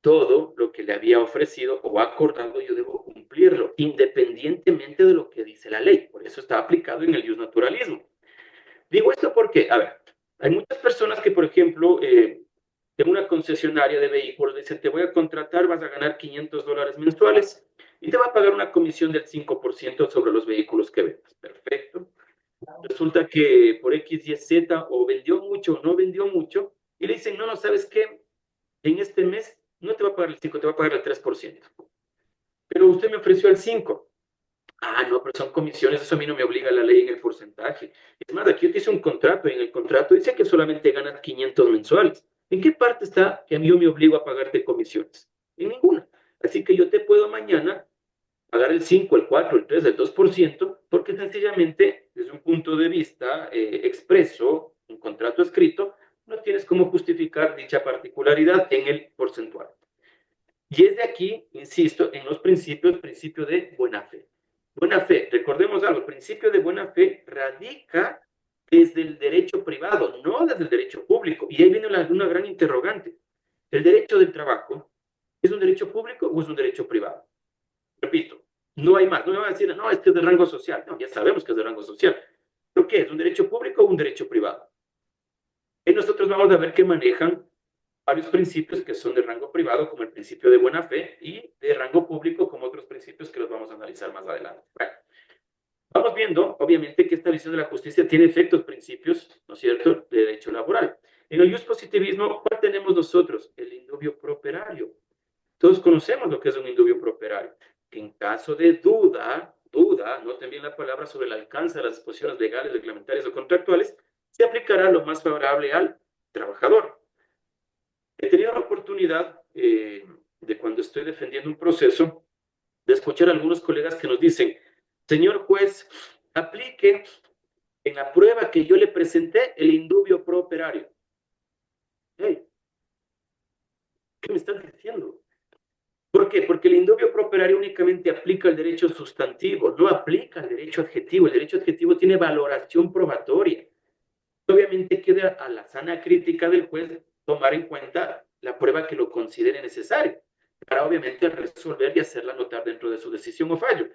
todo lo que le había ofrecido o acordado yo debo cumplirlo, independientemente de lo que dice la ley. Por eso está aplicado en el justnaturalismo. Digo esto porque, a ver, hay muchas personas que, por ejemplo, en una concesionaria de vehículos dicen, te voy a contratar, vas a ganar $500 mensuales y te va a pagar una comisión del 5% sobre los vehículos que vendas. Perfecto. Resulta que por X, Y, Z o vendió mucho o no vendió mucho y le dicen, no, ¿sabes qué? En este mes no te va a pagar el 5, te va a pagar el 3%. Pero usted me ofreció el 5. No, pero son comisiones, eso a mí no me obliga la ley en el porcentaje. Es más, aquí yo te hice un contrato y en el contrato dice que solamente ganas 500 mensuales. ¿En qué parte está que a mí yo me obligo a pagarte comisiones? En ninguna. Así que yo te puedo mañana pagar el 5, el 4, el 3, el 2%, porque sencillamente, desde un punto de vista expreso, un contrato escrito, no tienes cómo justificar dicha particularidad en el porcentual. Y es de aquí, insisto, en los principios, principio de buena fe. Buena fe, recordemos algo, el principio de buena fe radica desde el derecho privado, no desde el derecho público. Y ahí viene una gran interrogante. ¿El derecho del trabajo es un derecho público o es un derecho privado? Repito, no hay más. No me van a decir, no, este es de rango social. No, ya sabemos que es de rango social. ¿Pero qué? ¿Es un derecho público o un derecho privado? Y nosotros vamos a ver que manejan varios principios que son de rango privado, como el principio de buena fe, y de rango público, como otros principios que los vamos a analizar más adelante. Bueno, vamos viendo, obviamente, que esta visión de la justicia tiene efectos, principios, ¿no es cierto?, de derecho laboral. En el positivismo, ¿cuál tenemos nosotros? El indubio properario. Todos conocemos lo que es un indubio properario, que en caso de duda, noten bien la palabra, sobre el alcance de las disposiciones legales, reglamentarias o contractuales, se aplicará lo más favorable al trabajador. He tenido la oportunidad de cuando estoy defendiendo un proceso, de escuchar a algunos colegas que nos dicen, señor juez, aplique en la prueba que yo le presenté el indubio properario. Hey, ¿qué me estás diciendo? ¿Por qué? Porque el indubio properario únicamente aplica el derecho sustantivo, no aplica el derecho adjetivo. El derecho adjetivo tiene valoración probatoria. Obviamente queda a la sana crítica del juez tomar en cuenta la prueba que lo considere necesaria, para obviamente resolver y hacerla notar dentro de su decisión o fallo.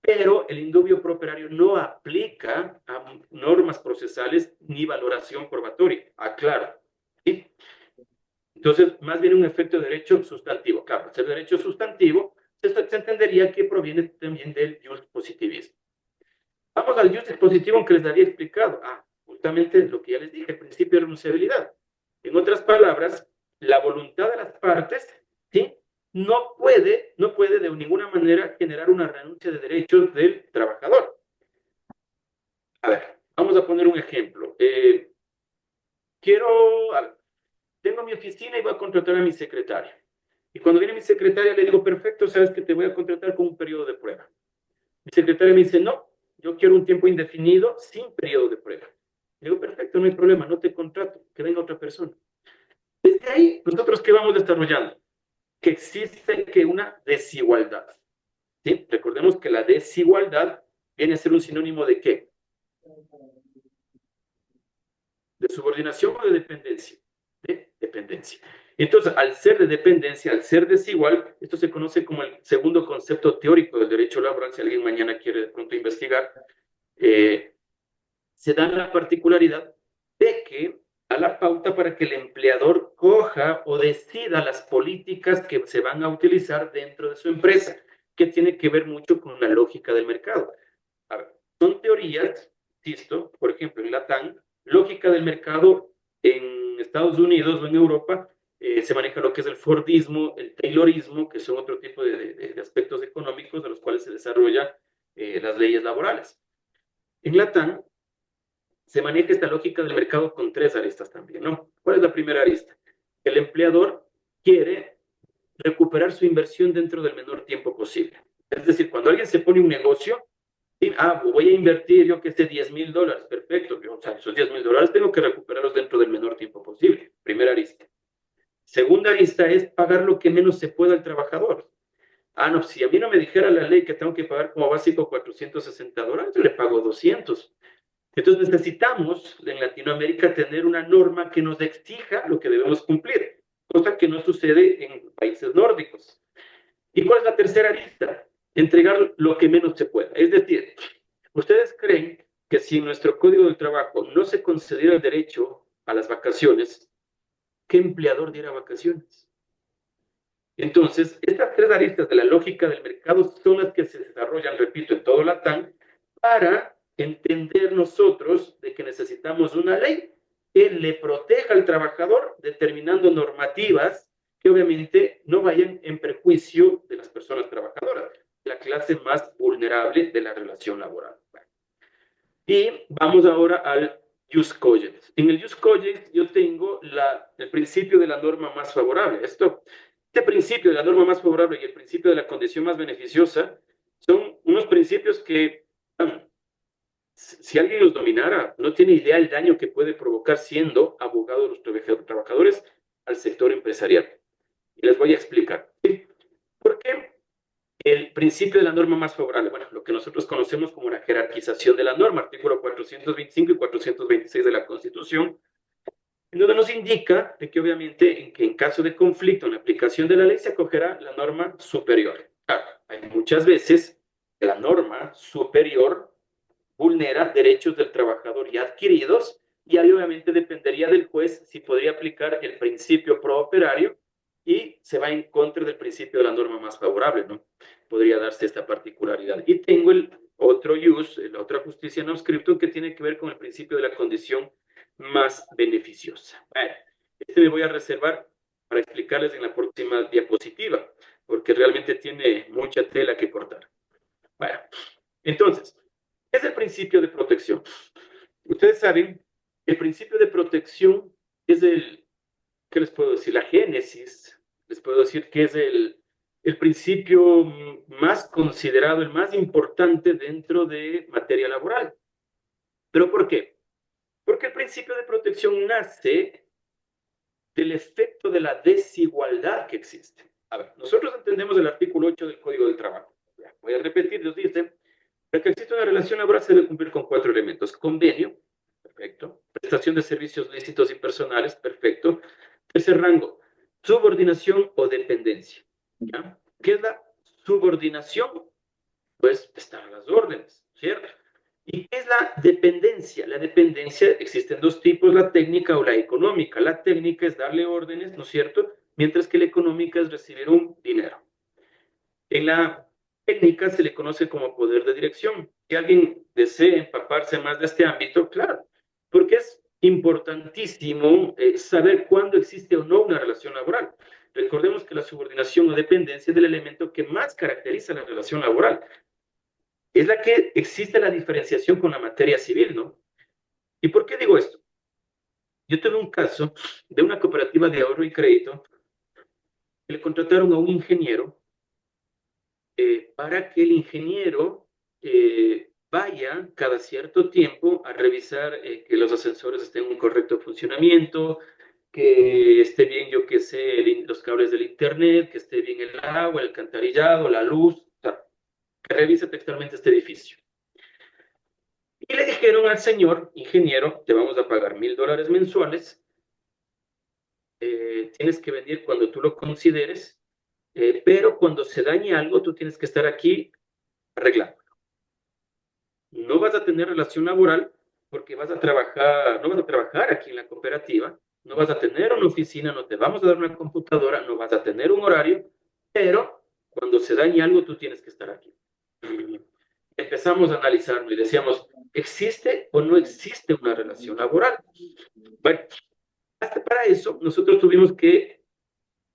Pero el indubio properario no aplica a normas procesales ni valoración probatoria. Aclaro. ¿Sí? Entonces, más bien un efecto de derecho sustantivo. Claro, el derecho sustantivo se entendería que proviene también del positivismo. Vamos al positivo que les había explicado. Justamente lo que ya les dije, el principio de renunciabilidad. En otras palabras, la voluntad de las partes, ¿sí?, no puede de ninguna manera generar una renuncia de derechos del trabajador. A ver, vamos a poner un ejemplo. Tengo mi oficina y voy a contratar a mi secretaria. Y cuando viene mi secretaria le digo, perfecto, sabes que te voy a contratar con un periodo de prueba. Mi secretaria me dice, no, yo quiero un tiempo indefinido sin periodo de prueba. Le digo, perfecto, no hay problema, no te contrato, que venga otra persona. Desde ahí, nosotros, ¿qué vamos desarrollando? Que existe una desigualdad. ¿Sí? Recordemos que la desigualdad viene a ser un sinónimo ¿de qué? ¿De subordinación o de dependencia? De dependencia. Entonces, al ser de dependencia, al ser desigual, esto se conoce como el segundo concepto teórico del derecho laboral. Si alguien mañana quiere de pronto investigar, se da la particularidad de que a la pauta para que el empleador coja o decida las políticas que se van a utilizar dentro de su empresa, que tiene que ver mucho con la lógica del mercado. A ver, son teorías, insisto, por ejemplo, en Latam, lógica del mercado en Estados Unidos o en Europa, se maneja lo que es el Fordismo, el Taylorismo, que son otro tipo de aspectos económicos de los cuales se desarrollan las leyes laborales. En Latam se maneja esta lógica del mercado con tres aristas también, ¿no? ¿Cuál es la primera arista? El empleador quiere recuperar su inversión dentro del menor tiempo posible. Es decir, cuando alguien se pone un negocio, ¿sí? Voy a invertir, yo que sé, $10,000, perfecto, o sea, esos $10,000 tengo que recuperarlos dentro del menor tiempo posible. Primera arista. Segunda arista es pagar lo que menos se pueda al trabajador. No, si a mí no me dijera la ley que tengo que pagar como básico $460, yo le pago 200. Entonces necesitamos en Latinoamérica tener una norma que nos exija lo que debemos cumplir, cosa que no sucede en países nórdicos. ¿Y cuál es la tercera arista? Entregar lo que menos se pueda. Es decir, ¿ustedes creen que si en nuestro Código del Trabajo no se concediera el derecho a las vacaciones, qué empleador diera vacaciones? Entonces, estas tres aristas de la lógica del mercado son las que se desarrollan, repito, en todo Latam, para entender nosotros de que necesitamos una ley que le proteja al trabajador, determinando normativas que obviamente no vayan en perjuicio de las personas trabajadoras, la clase más vulnerable de la relación laboral. Y vamos ahora al jus cogens. En el jus cogens yo tengo el principio de la norma más favorable. Este principio de la norma más favorable y el principio de la condición más beneficiosa son unos principios que Si alguien los dominara, no tiene idea del daño que puede provocar siendo abogado de los trabajadores al sector empresarial. Y les voy a explicar. ¿Sí? ¿Por qué el principio de la norma más favorable? Bueno, lo que nosotros conocemos como la jerarquización de la norma, artículo 425 y 426 de la Constitución, en donde nos indica de que obviamente en caso de conflicto en la aplicación de la ley se acogerá la norma superior. Claro, hay muchas veces que la norma superior vulnera derechos del trabajador ya adquiridos, y ahí obviamente dependería del juez si podría aplicar el principio pro operario y se va en contra del principio de la norma más favorable, ¿no? Podría darse esta particularidad. Y tengo el otro use, la otra justicia no scriptum, que tiene que ver con el principio de la condición más beneficiosa. Bueno, este me voy a reservar para explicarles en la próxima diapositiva, porque realmente tiene mucha tela que cortar. Bueno, entonces, ¿qué es el principio de protección? Ustedes saben, el principio de protección es ¿qué les puedo decir? La génesis, les puedo decir que es el principio más considerado, el más importante dentro de materia laboral. ¿Pero por qué? Porque el principio de protección nace del efecto de la desigualdad que existe. A ver, nosotros entendemos el artículo 8 del Código del Trabajo. Voy a repetir, nos dice: para que exista una relación laboral se debe cumplir con 4 elementos. Convenio, perfecto. Prestación de servicios lícitos y personales, perfecto. Tercer rango, subordinación o dependencia. ¿Ya? ¿Qué es la subordinación? Pues estar a las órdenes, ¿cierto? ¿Y qué es la dependencia? La dependencia existen dos tipos, la técnica o la económica. La técnica es darle órdenes, ¿no es cierto? Mientras que la económica es recibir un dinero. En la técnica se le conoce como poder de dirección. Si alguien desea empaparse más de este ámbito, claro, porque es importantísimo saber cuándo existe o no una relación laboral. Recordemos que la subordinación o dependencia es el elemento que más caracteriza la relación laboral. Es la que existe la diferenciación con la materia civil, ¿no? ¿Y por qué digo esto? Yo tuve un caso de una cooperativa de ahorro y crédito que le contrataron a un ingeniero para que el ingeniero vaya cada cierto tiempo a revisar que los ascensores estén en un correcto funcionamiento, que esté bien, yo qué sé, los cables del internet, que esté bien el agua, el alcantarillado, la luz, o sea, que revise textualmente este edificio. Y le dijeron al señor ingeniero: te vamos a pagar $1,000 mensuales, tienes que venir cuando tú lo consideres, pero cuando se dañe algo, tú tienes que estar aquí arreglando. No vas a tener relación laboral porque no vas a trabajar aquí en la cooperativa, no vas a tener una oficina, no te vamos a dar una computadora, no vas a tener un horario, pero cuando se dañe algo, tú tienes que estar aquí. Empezamos a analizarlo y decíamos: ¿existe o no existe una relación laboral? Bueno, hasta para eso nosotros tuvimos que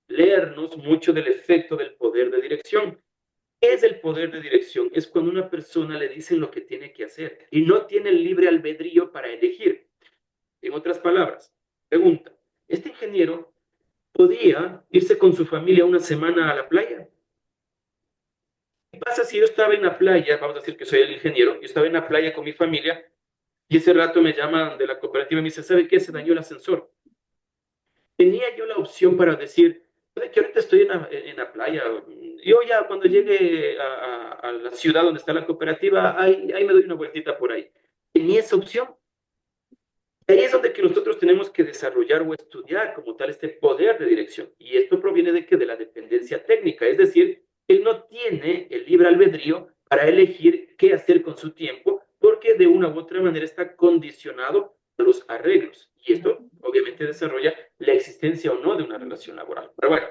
leernos mucho del efecto del poder de dirección. ¿Qué es el poder de dirección? Es cuando a una persona le dicen lo que tiene que hacer y no tiene el libre albedrío para elegir. En otras palabras, pregunta: ¿este ingeniero podía irse con su familia una semana a la playa? ¿Qué pasa si yo estaba en la playa? Vamos a decir que soy el ingeniero. Yo estaba en la playa con mi familia y ese rato me llaman de la cooperativa y me dicen: ¿sabe qué? Se dañó el ascensor. Tenía yo la opción para decir: ¿sabe que ahorita estoy en la playa? Yo ya cuando llegue a la ciudad donde está la cooperativa, ahí me doy una vueltita por ahí. Tenía esa opción. Ahí es donde que nosotros tenemos que desarrollar o estudiar como tal este poder de dirección. Y esto proviene de que de la dependencia técnica, es decir, él no tiene el libre albedrío para elegir qué hacer con su tiempo, porque de una u otra manera está condicionado a los arreglos. Y esto obviamente desarrolla la existencia o no de una relación laboral. Pero bueno,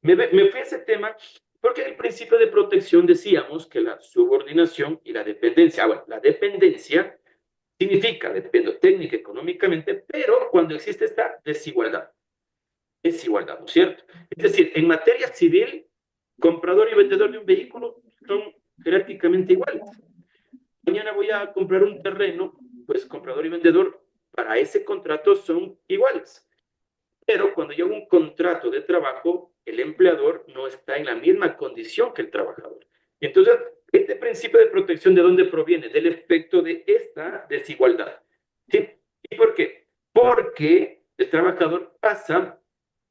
me fui a ese tema porque en el principio de protección decíamos que la subordinación y la dependencia, bueno, la dependencia significa, dependo técnica, económicamente, pero cuando existe esta desigualdad, ¿no es cierto? Es decir, en materia civil, comprador y vendedor de un vehículo son jerárquicamente iguales. Mañana voy a comprar un terreno, pues comprador y vendedor para ese contrato son iguales. Pero cuando llega un contrato de trabajo, el empleador no está en la misma condición que el trabajador. Y entonces Este principio de protección, ¿de dónde proviene? Del efecto de esta desigualdad. ¿Sí? ¿Y por qué? Porque el trabajador pasa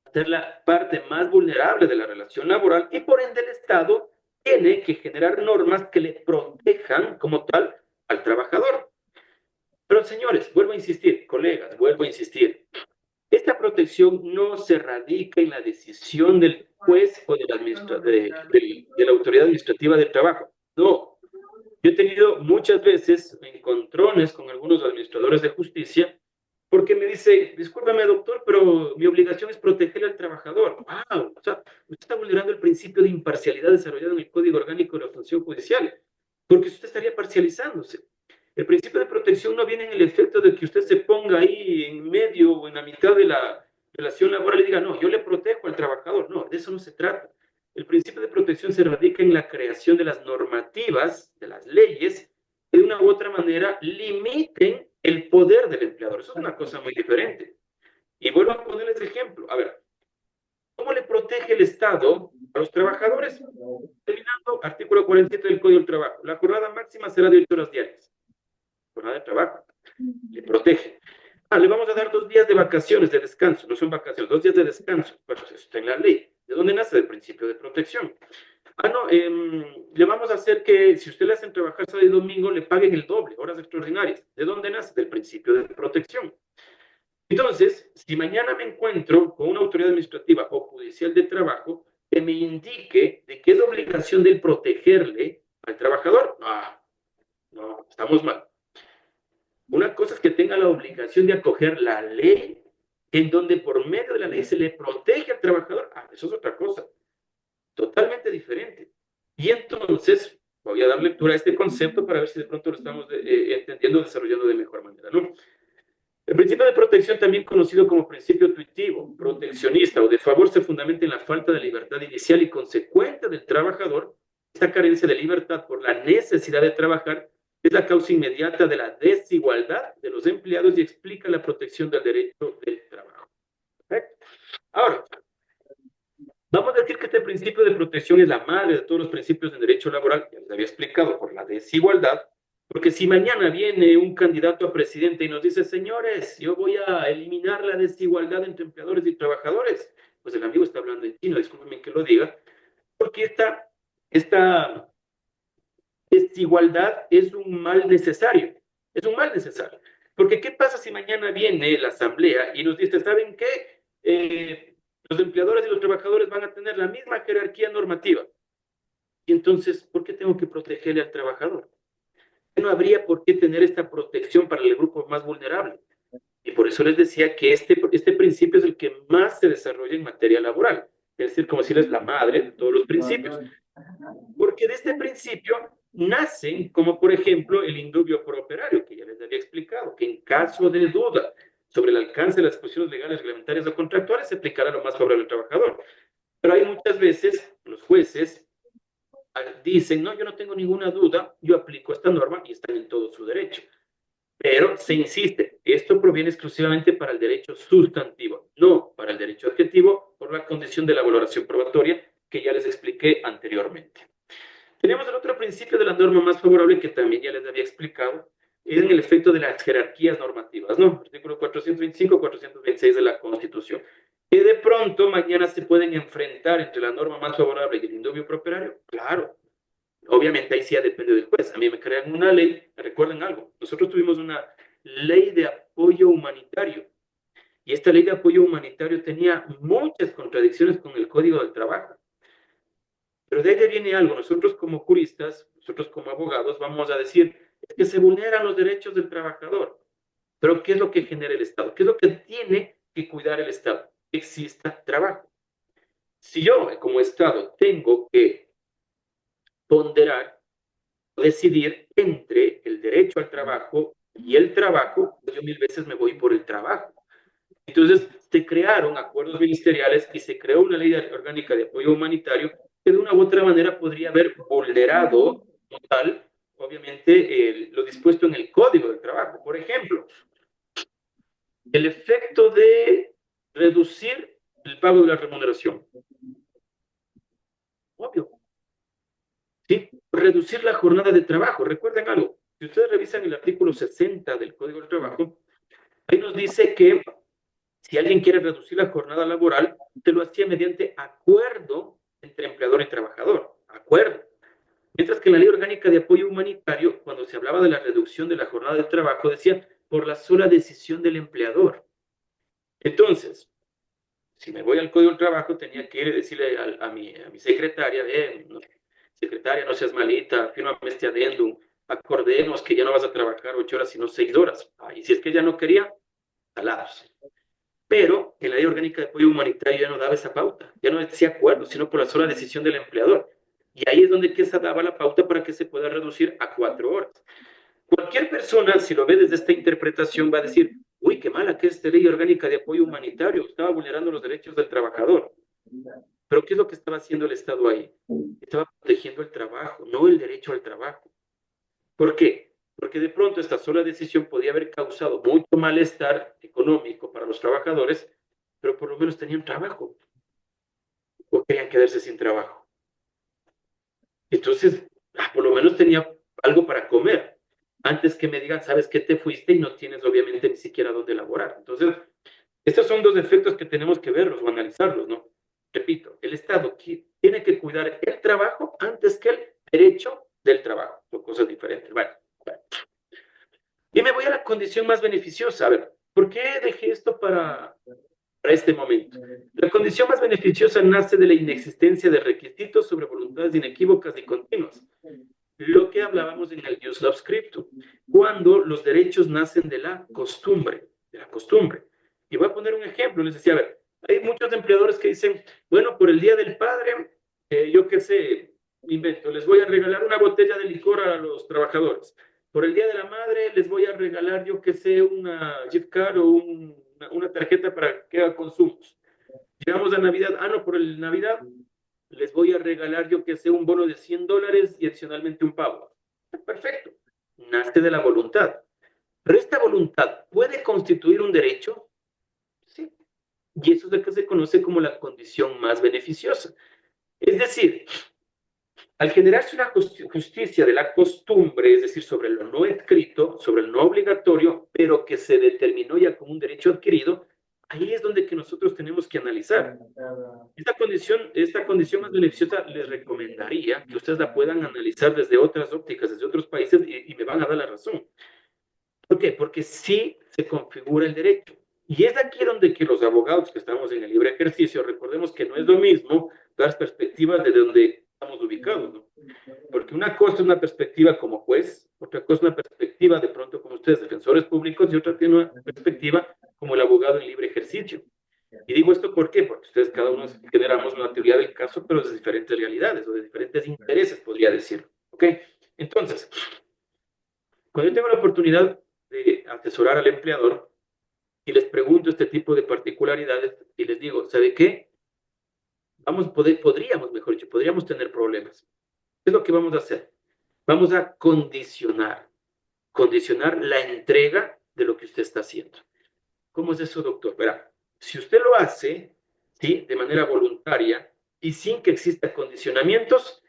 a ser la parte más vulnerable de la relación laboral y por ende el Estado tiene que generar normas que le protejan como tal al trabajador. Pero señores, vuelvo a insistir, colegas, vuelvo a insistir, esta protección no se radica en la decisión del juez o de la autoridad administrativa del trabajo. No. Yo he tenido muchas veces encontrones con algunos administradores de justicia porque me dice, discúlpame doctor, pero mi obligación es proteger al trabajador. ¡Wow! O sea, usted está vulnerando el principio de imparcialidad desarrollado en el Código Orgánico de la Función Judicial, porque usted estaría parcializándose. El principio de protección no viene en el efecto de que usted se ponga ahí en medio o en la mitad de la relación laboral y diga, no, yo le protejo al trabajador. No, de eso no se trata. El principio de protección se radica en la creación de las normativas, de las leyes, que de una u otra manera limiten el poder del empleador. Eso es una cosa muy diferente. Y vuelvo a ponerles ejemplo. A ver, ¿cómo le protege el Estado a los trabajadores? Terminando, artículo 47 del Código del Trabajo. La jornada máxima será de 8 horas diarias. Jornada de trabajo. Le protege. Le vamos a dar 2 días de vacaciones, de descanso. No son vacaciones, 2 días de descanso. Bueno, eso está en la ley. ¿De dónde nace? Del principio de protección. No, le vamos a hacer que si usted le hacen trabajar sábado y domingo, le paguen el doble, horas extraordinarias. ¿De dónde nace? Del principio de protección. Entonces, si mañana me encuentro con una autoridad administrativa o judicial de trabajo que me indique de qué es obligación de protegerle al trabajador, no, estamos mal. Una cosa es que tenga la obligación de acoger la ley, en donde por medio de la ley se le protege al trabajador. Eso es otra cosa, totalmente diferente. Y entonces, voy a dar lectura a este concepto para ver si de pronto lo estamos entendiendo, desarrollando de mejor manera, ¿no? El principio de protección, también conocido como principio tuitivo, proteccionista o de favor, se fundamenta en la falta de libertad inicial y consecuente del trabajador. Esta carencia de libertad por la necesidad de trabajar es la causa inmediata de la desigualdad de los empleados y explica la protección del derecho del trabajo. Ahora, vamos a decir que este principio de protección es la madre de todos los principios del derecho laboral, ya les había explicado, por la desigualdad. Porque si mañana viene un candidato a presidente y nos dice, señores, yo voy a eliminar la desigualdad entre empleadores y trabajadores, pues el amigo está hablando en chino, discúlpenme que lo diga, porque esta desigualdad es un mal necesario, Porque ¿qué pasa si mañana viene la asamblea y nos dice, ¿saben qué? Los empleadores y los trabajadores van a tener la misma jerarquía normativa. Y entonces, ¿por qué tengo que protegerle al trabajador? No habría por qué tener esta protección para el grupo más vulnerable. Y por eso les decía que este principio es el que más se desarrolla en materia laboral. Es decir, como decirles la madre de todos los principios. Porque de este principio nacen, como por ejemplo, el indubio pro operario, que ya les había explicado, que en caso de duda sobre el alcance de las disposiciones legales, reglamentarias o contractuales, se aplicará lo más favorable al trabajador. Pero hay muchas veces los jueces dicen, no, yo no tengo ninguna duda, yo aplico esta norma y están en todo su derecho. Pero se insiste, esto proviene exclusivamente para el derecho sustantivo, no para el derecho adjetivo, por la condición de la valoración probatoria que ya les expliqué anteriormente. Tenemos el otro principio de la norma más favorable que también ya les había explicado, es en el efecto de las jerarquías normativas, ¿no? Artículo 425, 426 de la Constitución. Que de pronto mañana se pueden enfrentar entre la norma más favorable y el indubio pro operario. Claro, obviamente ahí sí ya depende del juez. A mí me crean una ley, recuerden algo, nosotros tuvimos una ley de apoyo humanitario y esta ley de apoyo humanitario tenía muchas contradicciones con el Código del Trabajo. Pero de ahí viene algo, nosotros como juristas, nosotros como abogados vamos a decir, es que se vulneran los derechos del trabajador. Pero ¿qué es lo que genera el Estado? ¿Qué es lo que tiene que cuidar el Estado? Que exista trabajo. Si yo como Estado tengo que ponderar, decidir entre el derecho al trabajo y el trabajo, yo 1000 veces me voy por el trabajo. Entonces se crearon acuerdos ministeriales y se creó una ley orgánica de apoyo humanitario que de una u otra manera podría haber vulnerado total, obviamente, lo dispuesto en el Código del Trabajo. Por ejemplo, el efecto de reducir el pago de la remuneración. Obvio. ¿Sí? reducir la jornada de trabajo. Recuerden algo, si ustedes revisan el artículo 60 del Código del Trabajo, ahí nos dice que si alguien quiere reducir la jornada laboral, te lo hacía mediante acuerdo entre empleador y trabajador. Acuerdo. Mientras que en la Ley Orgánica de Apoyo Humanitario, cuando se hablaba de la reducción de la jornada de trabajo, decía por la sola decisión del empleador. Entonces, si me voy al Código del Trabajo, tenía que ir y decirle a mi secretaria, secretaria, no seas malita, fírmame este adendum, acordemos que ya no vas a trabajar 8 horas, sino 6 horas. Y si es que ella no quería, salados. Pero en la Ley Orgánica de Apoyo Humanitario ya no daba esa pauta, ya no decía acuerdo, sino por la sola decisión del empleador. Y ahí es donde se daba la pauta para que se pueda reducir a 4 horas. Cualquier persona, si lo ve desde esta interpretación, va a decir, uy, qué mala que es esta Ley Orgánica de Apoyo Humanitario, estaba vulnerando los derechos del trabajador. Pero ¿qué es lo que estaba haciendo el Estado ahí? Estaba protegiendo el trabajo, no el derecho al trabajo. ¿Por qué? Porque de pronto esta sola decisión podía haber causado mucho malestar económico para los trabajadores, pero por lo menos tenían trabajo o querían quedarse sin trabajo. Entonces, por lo menos tenía algo para comer, antes que me digan, sabes que te fuiste y no tienes obviamente ni siquiera dónde laborar. Entonces, estos son dos efectos que tenemos que verlos o analizarlos, ¿no? Repito, el Estado tiene que cuidar el trabajo antes que el derecho del trabajo. Son cosas diferentes. Bueno. Y me voy a la condición más beneficiosa. A ver, ¿por qué dejé esto para este momento? La condición más beneficiosa nace de la inexistencia de requisitos sobre voluntades inequívocas y continuas. Lo que hablábamos en el Jus Lab Scriptum, cuando los derechos nacen de la costumbre. Y voy a poner un ejemplo. Les decía, a ver, hay muchos empleadores que dicen, bueno, por el Día del Padre, yo qué sé, invento, les voy a regalar una botella de licor a los trabajadores. Por el Día de la Madre les voy a regalar, yo que sé, una gift card o una tarjeta para que haga consumos. Llegamos a Navidad, no, por el Navidad les voy a regalar, yo que sé, un bono de $100 y adicionalmente un pavo. Perfecto, nace de la voluntad. Pero esta voluntad puede constituir un derecho, sí, y eso es lo que se conoce como la condición más beneficiosa. Es decir, al generarse una justicia de la costumbre, es decir, sobre lo no escrito, sobre lo no obligatorio, pero que se determinó ya como un derecho adquirido, ahí es donde que nosotros tenemos que analizar. Esta condición más beneficiosa les recomendaría que ustedes la puedan analizar desde otras ópticas, desde otros países, y me van a dar la razón. ¿Por qué? Porque sí se configura el derecho. Y es aquí donde que los abogados que estamos en el libre ejercicio, recordemos que no es lo mismo las perspectivas de donde estamos ubicados, ¿no? Porque una cosa es una perspectiva como juez, otra cosa es una perspectiva de pronto como ustedes, defensores públicos, y otra tiene una perspectiva como el abogado en libre ejercicio. Y digo esto ¿por qué? Porque ustedes cada uno generamos una teoría del caso, pero de diferentes realidades o de diferentes intereses, podría decir. ¿Ok? Entonces, cuando yo tengo la oportunidad de asesorar al empleador y les pregunto este tipo de particularidades y les digo, ¿sabe qué? Podríamos tener problemas. ¿Qué es lo que vamos a hacer? Vamos a condicionar la entrega de lo que usted está haciendo. ¿Cómo es eso, doctor? Verá, si usted lo hace, ¿sí?, de manera voluntaria y sin que exista condicionamientos,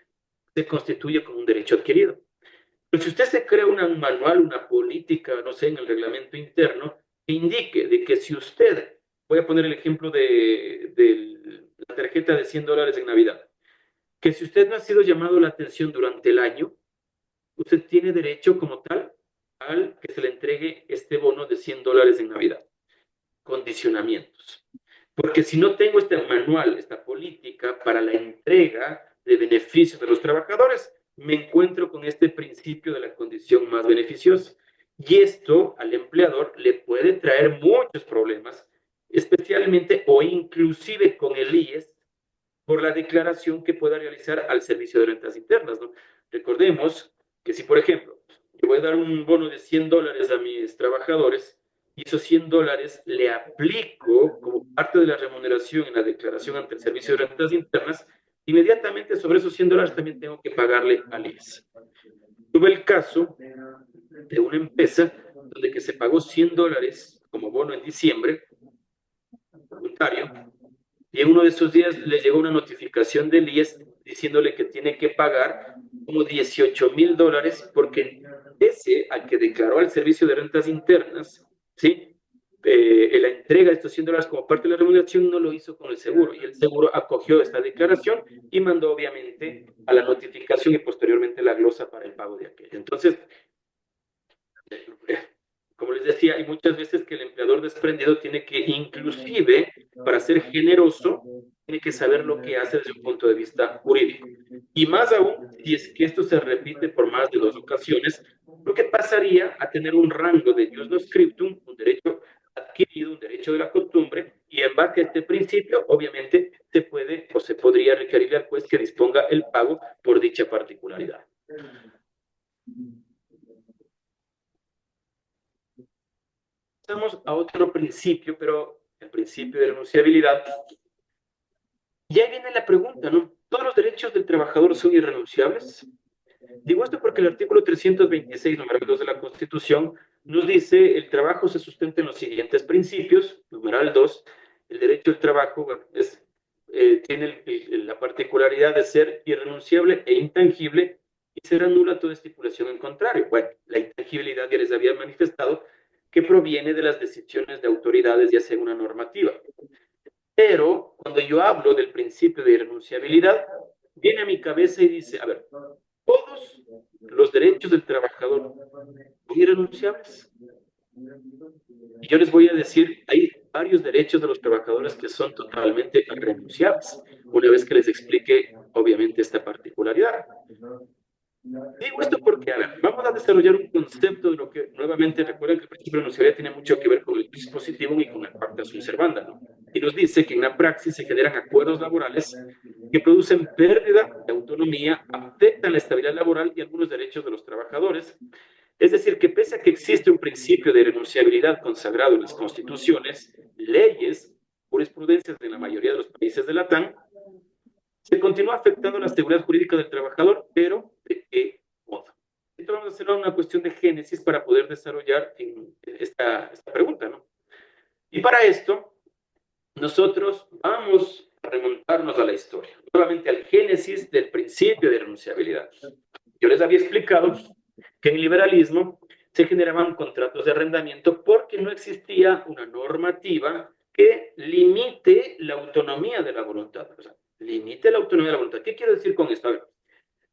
se constituye como un derecho adquirido. Pero si usted se crea un manual, una política, no sé, en el reglamento interno, que indique de que si usted, voy a poner el ejemplo de la tarjeta de $100 en Navidad, que si usted no ha sido llamado la atención durante el año, usted tiene derecho como tal al que se le entregue este bono de $100 en Navidad. Condicionamientos. Porque si no tengo este manual, esta política para la entrega de beneficios de los trabajadores, me encuentro con este principio de la condición más beneficiosa. Y esto al empleador le puede traer muchos problemas, especialmente o inclusive con el IES, por la declaración que pueda realizar al Servicio de Rentas Internas, ¿no? Recordemos que si, por ejemplo, yo voy a dar un bono de $100 a mis trabajadores y esos $100 le aplico como parte de la remuneración en la declaración ante el Servicio de Rentas Internas, inmediatamente sobre esos $100 también tengo que pagarle al IES. Tuve el caso de una empresa donde que se pagó $100 como bono en diciembre, voluntario, y en uno de esos días le llegó una notificación del IES diciéndole que tiene que pagar como $18,000 porque ese al que declaró al Servicio de Rentas Internas, ¿sí? La entrega de estos $100 como parte de la remuneración no lo hizo con el seguro y el seguro acogió esta declaración y mandó obviamente a la notificación y posteriormente la glosa para el pago de aquello. Entonces, como les decía, hay muchas veces que el empleador desprendido tiene que, inclusive, para ser generoso, tiene que saber lo que hace desde un punto de vista jurídico. Y más aún, si es que esto se repite por más de 2 ocasiones, lo que pasaría a tener un rango de jus no scriptum, un derecho adquirido, un derecho de la costumbre, y en base a este principio, obviamente, se puede o se podría requerirle al juez que disponga el pago por dicha particularidad. Pasamos a otro principio, pero el principio de renunciabilidad. Y ahí viene la pregunta, ¿no? ¿Todos los derechos del trabajador son irrenunciables? Digo esto porque el artículo 326, numeral 2 de la Constitución, nos dice el trabajo se sustenta en los siguientes principios. Numeral 2, el derecho al trabajo bueno, tiene la particularidad de ser irrenunciable e intangible y será nula toda estipulación en contrario. Bueno, la intangibilidad ya les había manifestado que proviene de las decisiones de autoridades, ya sea una normativa. Pero cuando yo hablo del principio de irrenunciabilidad, viene a mi cabeza y dice, a ver, ¿todos los derechos del trabajador son irrenunciables? Y yo les voy a decir, hay varios derechos de los trabajadores que son totalmente irrenunciables, una vez que les explique, obviamente, esta particularidad. Digo esto porque, a ver, vamos a desarrollar un concepto de lo que, nuevamente, recuerden que el principio de renunciabilidad tiene mucho que ver con el dispositivo y con el pacta sunt servanda, ¿no? Y nos dice que en la praxis se generan acuerdos laborales que producen pérdida de autonomía, afectan la estabilidad laboral y algunos derechos de los trabajadores. Es decir, que pese a que existe un principio de renunciabilidad consagrado en las constituciones, leyes, jurisprudencias de la mayoría de los países de la TAM, se continúa afectando la seguridad jurídica del trabajador, pero ¿de qué modo? Entonces vamos a hacer una cuestión de génesis para poder desarrollar esta pregunta, ¿no? Y para esto, nosotros vamos a remontarnos a la historia, nuevamente al génesis del principio de renunciabilidad. Yo les había explicado que en el liberalismo se generaban contratos de arrendamiento porque no existía una normativa que limite la autonomía de la voluntad. O sea, limite la autonomía de la voluntad. ¿Qué quiero decir con esto? A ver,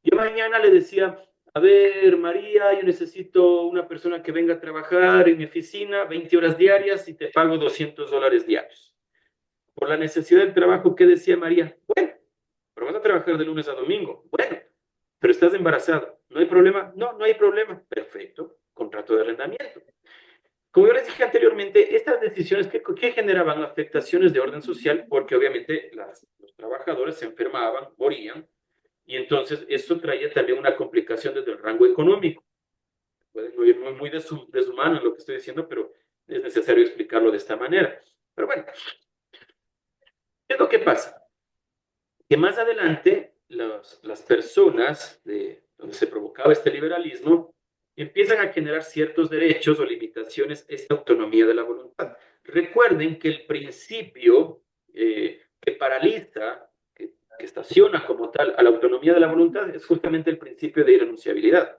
yo mañana le decía, a ver, María, yo necesito una persona que venga a trabajar en mi oficina 20 horas diarias y te pago $200 diarios. Por la necesidad del trabajo, ¿qué decía María? Bueno, pero vas a trabajar de lunes a domingo. Bueno, pero estás embarazada. ¿No hay problema? No, no hay problema. Perfecto. Contrato de arrendamiento. Como yo les dije anteriormente, estas decisiones que generaban afectaciones de orden social, porque obviamente los trabajadores se enfermaban, morían, y entonces esto traía también una complicación desde el rango económico. Pueden oír muy deshumano en lo que estoy diciendo, pero es necesario explicarlo de esta manera. Pero bueno, ¿qué es lo que pasa? Que más adelante las personas donde se provocaba este liberalismo empiezan a generar ciertos derechos o limitaciones a esta autonomía de la voluntad. Recuerden que el principio que paraliza, que estaciona como tal a la autonomía de la voluntad es justamente el principio de irrenunciabilidad.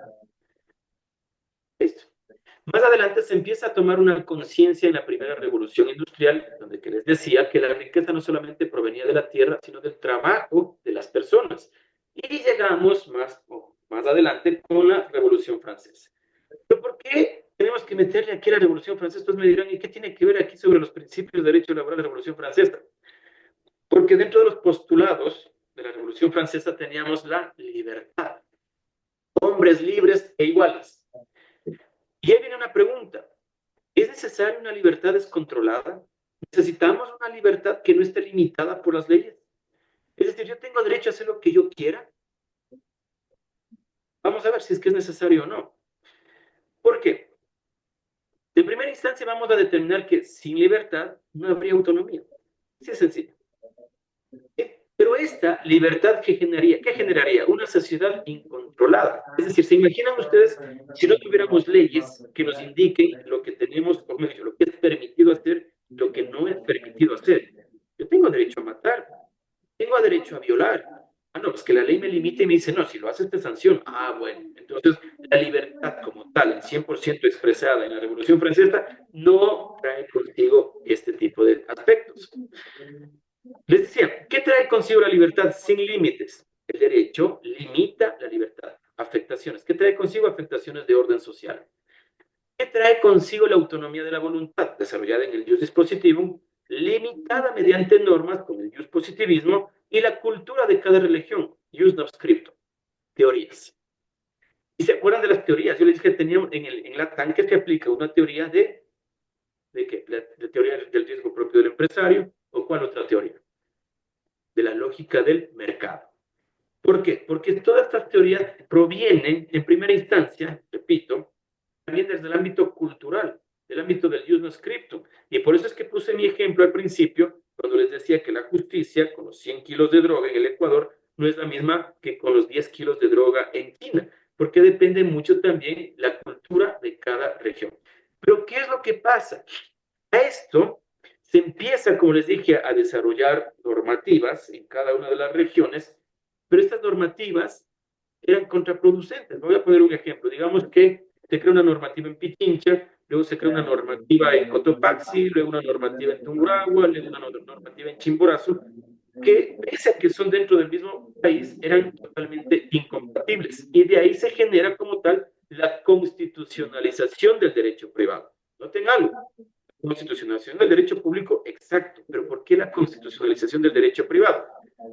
Listo. Más adelante se empieza a tomar una conciencia en la primera revolución industrial, donde que les decía que la riqueza no solamente provenía de la tierra, sino del trabajo de las personas. Y llegamos más adelante con la Revolución Francesa. ¿Pero por qué tenemos que meterle aquí a la Revolución Francesa? Pues me dirán, ¿y qué tiene que ver aquí sobre los principios de derecho laboral de la Revolución Francesa? Porque dentro de los postulados de la Revolución Francesa teníamos la libertad. Hombres libres e iguales. Y ahí viene una pregunta. ¿Es necesaria una libertad descontrolada? ¿Necesitamos una libertad que no esté limitada por las leyes? Es decir, ¿yo tengo derecho a hacer lo que yo quiera? Vamos a ver si es que es necesario o no. ¿Por qué? En primera instancia vamos a determinar que sin libertad no habría autonomía. Así es sencillo. Pero esta libertad ¿qué generaría? Una sociedad incontrolada. Es decir, ¿se imaginan ustedes si no tuviéramos leyes que nos indiquen lo que tenemos, o mejor dicho, lo que es permitido hacer, lo que no es permitido hacer? Yo tengo derecho a matar, tengo derecho a violar. Ah, no, es que la ley me limita y me dice, no, si lo haces te sanciono. Ah, bueno, entonces la libertad como tal, en 100% expresada en la Revolución Francesa, no trae consigo este tipo de aspectos. Les decía, ¿qué trae consigo la libertad sin límites? El derecho limita la libertad. Afectaciones. ¿Qué trae consigo? Afectaciones de orden social. ¿Qué trae consigo la autonomía de la voluntad? Desarrollada en el jus dispositivum, limitada mediante normas con el jus positivismo y la cultura de cada religión, jus non scriptum. Teorías. ¿Y se acuerdan de las teorías? Yo les dije que teníamos en Latam que se aplica una teoría de qué? La teoría del riesgo propio del empresario, ¿o cuál otra teoría? De la lógica del mercado. ¿Por qué? Porque todas estas teorías provienen, en primera instancia, repito, también desde el ámbito cultural, del ámbito del jus non scriptum. Y por eso es que puse mi ejemplo al principio, cuando les decía que la justicia, con los 100 kilos de droga en el Ecuador, no es la misma que con los 10 kilos de droga en China, porque depende mucho también la cultura de cada región. Pero, ¿qué es lo que pasa? A esto se empieza, como les dije, a desarrollar normativas en cada una de las regiones, pero estas normativas eran contraproducentes. Voy a poner un ejemplo. Digamos que se crea una normativa en Pichincha, luego se crea una normativa en Cotopaxi, luego una normativa en Tungurahua, luego una normativa en Chimborazo, que pese a que son dentro del mismo país, eran totalmente incompatibles. Y de ahí se genera como tal la constitucionalización del derecho privado. Noten algo. Constitucionalización del derecho público, exacto, pero ¿por qué la constitucionalización del derecho privado?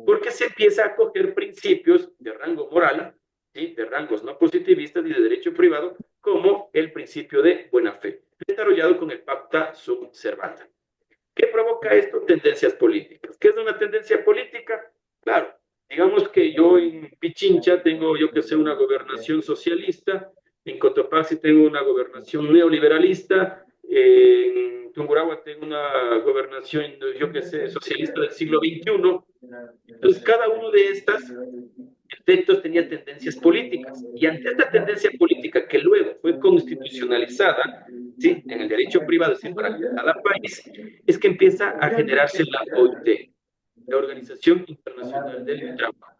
Porque se empieza a acoger principios de rango moral, ¿sí? De rangos no positivistas y de derecho privado, como el principio de buena fe, desarrollado con el Pacta Sunt Servanda. ¿Qué provoca esto? Tendencias políticas. ¿Qué es una tendencia política? Claro, digamos que yo en Pichincha tengo, yo que sé, una gobernación socialista, en Cotopaxi tengo una gobernación neoliberalista, en Tungurahua tengo una gobernación, yo que sé, socialista del siglo XXI. Entonces, cada uno de estos efectos tenía tendencias políticas. Y ante esta tendencia política que luego fue constitucionalizada, ¿sí? En el derecho privado, es decir, para cada país, es que empieza a generarse la OIT, la Organización Internacional del Trabajo.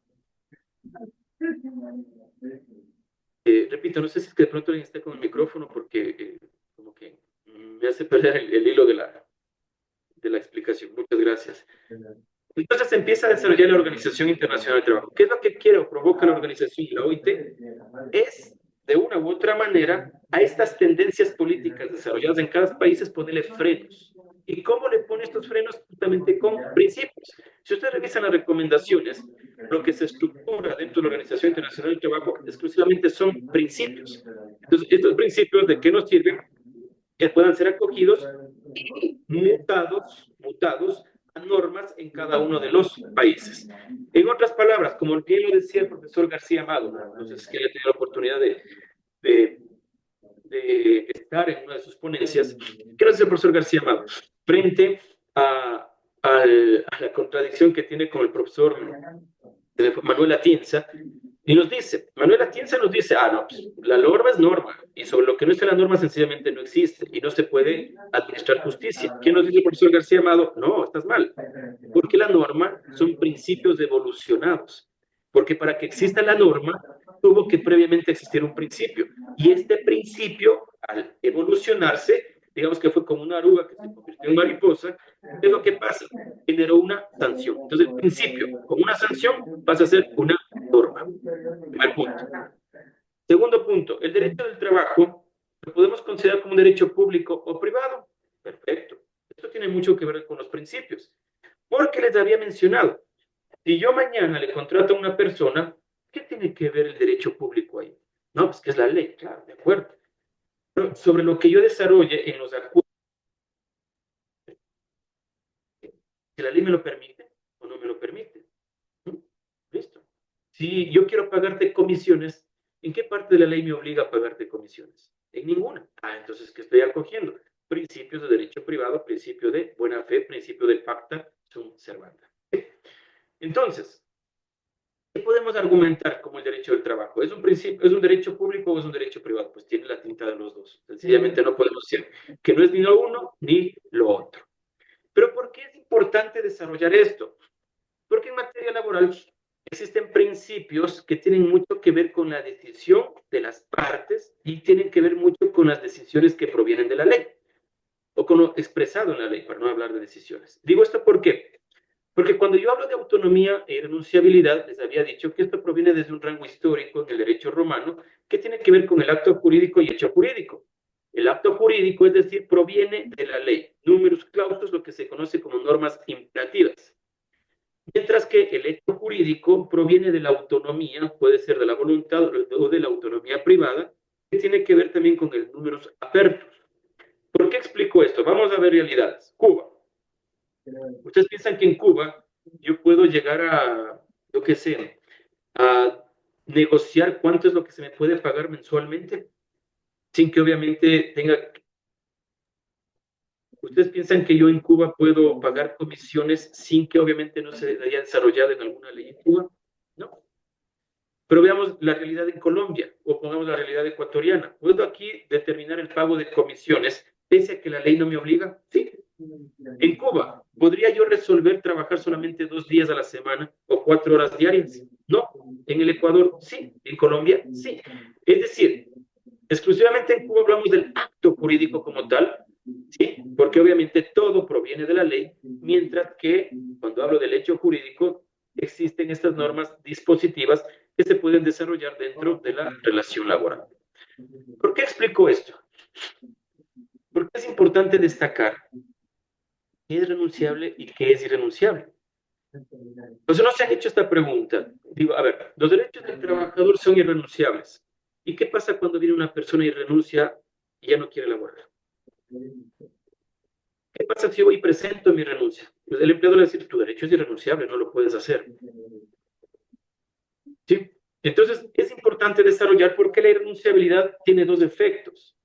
Repito, no sé si es que de pronto alguien está con el micrófono porque como que me hace perder el hilo de la explicación. Muchas gracias. Entonces se empieza a desarrollar la Organización Internacional del Trabajo. ¿Qué es lo que quiere o provoca la organización y la OIT? Es, de una u otra manera, a estas tendencias políticas desarrolladas en cada país ponerle frenos. ¿Y cómo le pone estos frenos? Justamente con principios. Si ustedes revisan las recomendaciones, lo que se estructura dentro de la Organización Internacional del Trabajo exclusivamente son principios. Entonces, estos principios, ¿de qué nos sirven? Que puedan ser acogidos y mutados a normas en cada uno de los países. En otras palabras, como bien lo decía el profesor García Amado, entonces que he tenido la oportunidad de estar en una de sus ponencias, ¿qué nos dice el profesor García Amado? Frente a la contradicción que tiene con el profesor Manuel Atienza, y nos dice, Manuel Atienza nos dice, no, pues, la norma es norma, y sobre lo que no está la norma sencillamente no existe, y no se puede administrar justicia. ¿Qué nos dice el profesor García Amado? No, estás mal, porque la norma son principios evolucionados, porque para que exista la norma, tuvo que previamente existir un principio, y este principio, al evolucionarse, digamos que fue como una oruga que se convirtió en mariposa, ¿qué es lo que pasa? Generó una sanción. Entonces, el principio, como una sanción, pasa a ser una norma. Primer punto. Segundo punto, el derecho del trabajo lo podemos considerar como un derecho público o privado. Perfecto. Esto tiene mucho que ver con los principios. Porque les había mencionado, si yo mañana le contrato a una persona, ¿qué tiene que ver el derecho público ahí? No, pues que es la ley, claro, de acuerdo. Pero sobre lo que yo desarrolle en los acuerdos, si la ley me lo permite o no me lo permite. Listo. Si yo quiero pagarte comisiones, ¿en qué parte de la ley me obliga a pagarte comisiones? En ninguna. Entonces, ¿qué estoy acogiendo? Principios de derecho privado, principio de buena fe, principio del Pacta Sunt Servanda. Entonces, ¿qué podemos argumentar como el derecho del trabajo? ¿Es un derecho público o es un derecho privado? Pues tiene la tinta de los dos. Sencillamente no podemos decir que no es ni lo uno ni lo otro. Pero ¿por qué es importante desarrollar esto? Porque en materia laboral, existen principios que tienen mucho que ver con la decisión de las partes y tienen que ver mucho con las decisiones que provienen de la ley, o con lo expresado en la ley, para no hablar de decisiones. Digo esto ¿por qué? Porque cuando yo hablo de autonomía e irrenunciabilidad, les había dicho que esto proviene desde un rango histórico en el derecho romano que tiene que ver con el acto jurídico y hecho jurídico. El acto jurídico, es decir, proviene de la ley, numerus clausus, lo que se conoce como normas imperativas. Mientras que el hecho jurídico proviene de la autonomía, puede ser de la voluntad o de la autonomía privada, que tiene que ver también con el numerus apertus. ¿Por qué explico esto? Vamos a ver realidades. Cuba. Ustedes piensan que en Cuba yo puedo llegar a, yo qué sé, a negociar cuánto es lo que se me puede pagar mensualmente, sin que obviamente tenga... ¿Ustedes piensan que yo en Cuba puedo pagar comisiones sin que obviamente no se haya desarrollado en alguna ley en Cuba? No. Pero veamos la realidad en Colombia, o pongamos la realidad ecuatoriana. ¿Puedo aquí determinar el pago de comisiones pese a que la ley no me obliga? Sí. En Cuba, ¿podría yo resolver trabajar solamente 2 días a la semana o 4 horas diarias? No. En el Ecuador, sí. En Colombia, sí. Es decir, exclusivamente en Cuba hablamos del acto jurídico como tal, ¿sí? Porque obviamente todo proviene de la ley, mientras que cuando hablo del hecho jurídico, existen estas normas dispositivas que se pueden desarrollar dentro de la relación laboral. ¿Por qué explico esto? Porque es importante destacar qué es renunciable y qué es irrenunciable. Entonces no se han hecho esta pregunta. Digo, a ver, los derechos del trabajador son irrenunciables. ¿Y qué pasa cuando viene una persona y renuncia y ya no quiere laborar? ¿Qué pasa si yo voy y presento mi renuncia? Pues el empleador le va a decir, tu derecho es irrenunciable, no lo puedes hacer. ¿Sí? Entonces, es importante desarrollar porque la irrenunciabilidad tiene 2 efectos.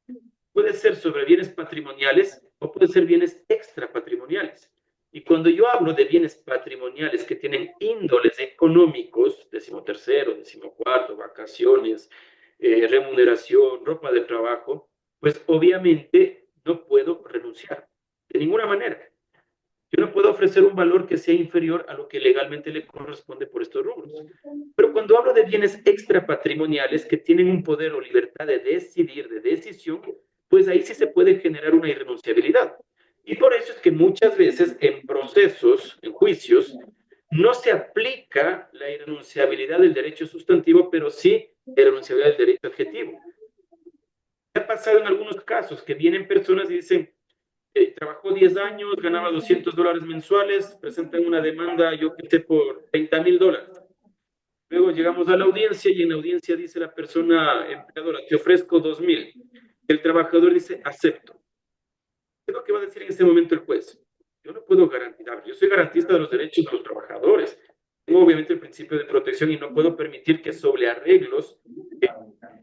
Puede ser sobre bienes patrimoniales o puede ser bienes extrapatrimoniales. Y cuando yo hablo de bienes patrimoniales que tienen índoles económicos, 13º, 14º, vacaciones, remuneración, ropa de trabajo, pues obviamente no puedo renunciar de ninguna manera. Yo no puedo ofrecer un valor que sea inferior a lo que legalmente le corresponde por estos rubros. Pero cuando hablo de bienes extrapatrimoniales que tienen un poder o libertad de decidir, de decisión, pues ahí sí se puede generar una irrenunciabilidad. Y por eso es que muchas veces en procesos, en juicios, no se aplica la irrenunciabilidad del derecho sustantivo, pero sí la irrenunciabilidad del derecho adjetivo. Ha pasado en algunos casos que vienen personas y dicen, trabajó 10 años, ganaba $200 mensuales, presentan una demanda, yo qué sé, por $30,000. Luego llegamos a la audiencia y en la audiencia dice la persona empleadora, te ofrezco 2,000. El trabajador dice, acepto. ¿Qué es lo que va a decir en ese momento el juez? Yo no puedo garantizar, yo soy garantista de los derechos de los trabajadores. Tengo obviamente el principio de protección y no puedo permitir que sobre arreglos de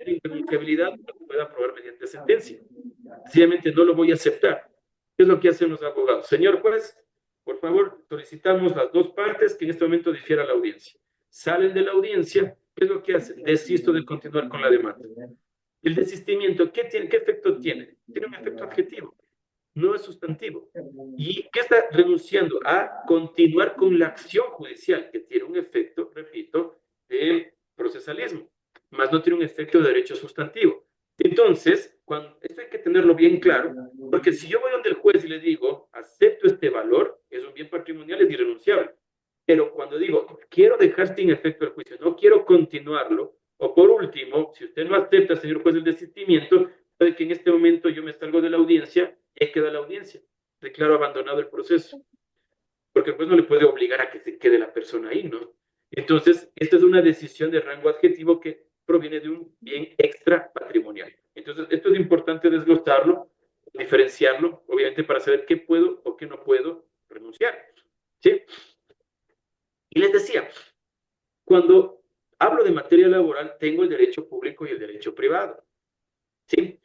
irrenunciabilidad lo pueda aprobar mediante sentencia. Sencillamente no lo voy a aceptar. ¿Qué es lo que hacen los abogados? Señor juez, por favor, solicitamos las 2 partes que en este momento difiera la audiencia. Salen de la audiencia, ¿qué es lo que hacen? Desisto de continuar con la demanda. El desistimiento, ¿qué efecto tiene? Tiene un efecto adjetivo, no es sustantivo. ¿Y qué está renunciando? A continuar con la acción judicial, que tiene un efecto, repito, de procesalismo, más no tiene un efecto de derecho sustantivo. Entonces, esto hay que tenerlo bien claro, porque si yo voy donde el juez y le digo, acepto este valor, es un bien patrimonial, es irrenunciable. Pero cuando digo, quiero dejar sin efecto el juicio, no quiero continuarlo, o por último, si usted no acepta, señor juez, el desistimiento, puede que en este momento yo me salgo de la audiencia, he quedado en la audiencia, declaro abandonado el proceso, porque el juez no le puede obligar a que se quede la persona ahí, ¿no? Entonces, esta es una decisión de rango adjetivo que proviene de un bien extra patrimonial. Entonces, esto es importante desglosarlo, diferenciarlo, obviamente para saber qué puedo o qué no puedo renunciar, ¿sí? Y les decía, cuando hablo de materia laboral, tengo el derecho público y el derecho privado, ¿sí?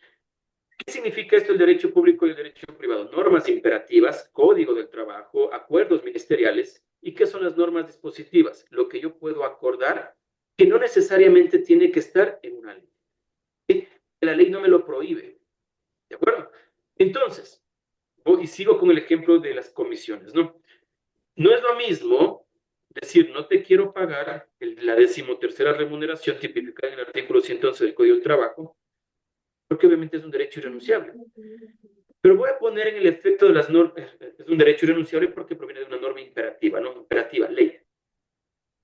¿Qué significa esto, el derecho público y el derecho privado? Normas imperativas, código del trabajo, acuerdos ministeriales. ¿Y qué son las normas dispositivas? Lo que yo puedo acordar, que no necesariamente tiene que estar en una ley. ¿Sí? La ley no me lo prohíbe. ¿De acuerdo? Entonces, y sigo con el ejemplo de las comisiones, ¿no? No es lo mismo decir, no te quiero pagar la 13ª remuneración tipificada en el artículo 111 del Código del Trabajo, porque obviamente es un derecho irrenunciable. Pero voy a poner en el efecto de las normas, es un derecho irrenunciable porque proviene de una norma imperativa, ¿no? Imperativa, ley.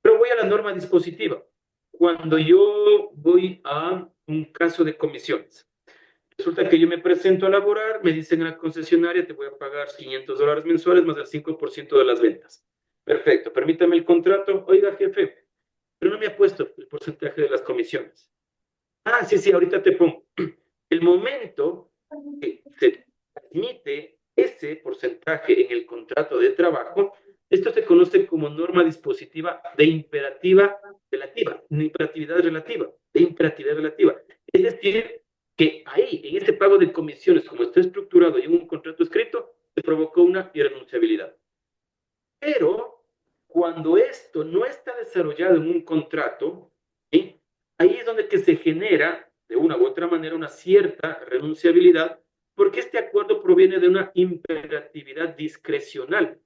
Pero voy a la norma dispositiva. Cuando yo voy a un caso de comisiones, resulta que yo me presento a laborar, me dicen en la concesionaria, te voy a pagar $500 mensuales más el 5% de las ventas. Perfecto, permítame el contrato. Oiga, jefe, pero no me ha puesto el porcentaje de las comisiones. Ah, sí, ahorita te pongo. El momento que se admite ese porcentaje en el contrato de trabajo, esto se conoce como norma dispositiva de imperatividad relativa. Es decir, que ahí, en ese pago de comisiones, como está estructurado en un contrato escrito, se provocó una irrenunciabilidad. Pero cuando esto no está desarrollado en un contrato, ¿sí? Ahí es donde que se genera, de una u otra manera, una cierta renunciabilidad, porque este acuerdo proviene de una imperatividad discrecional.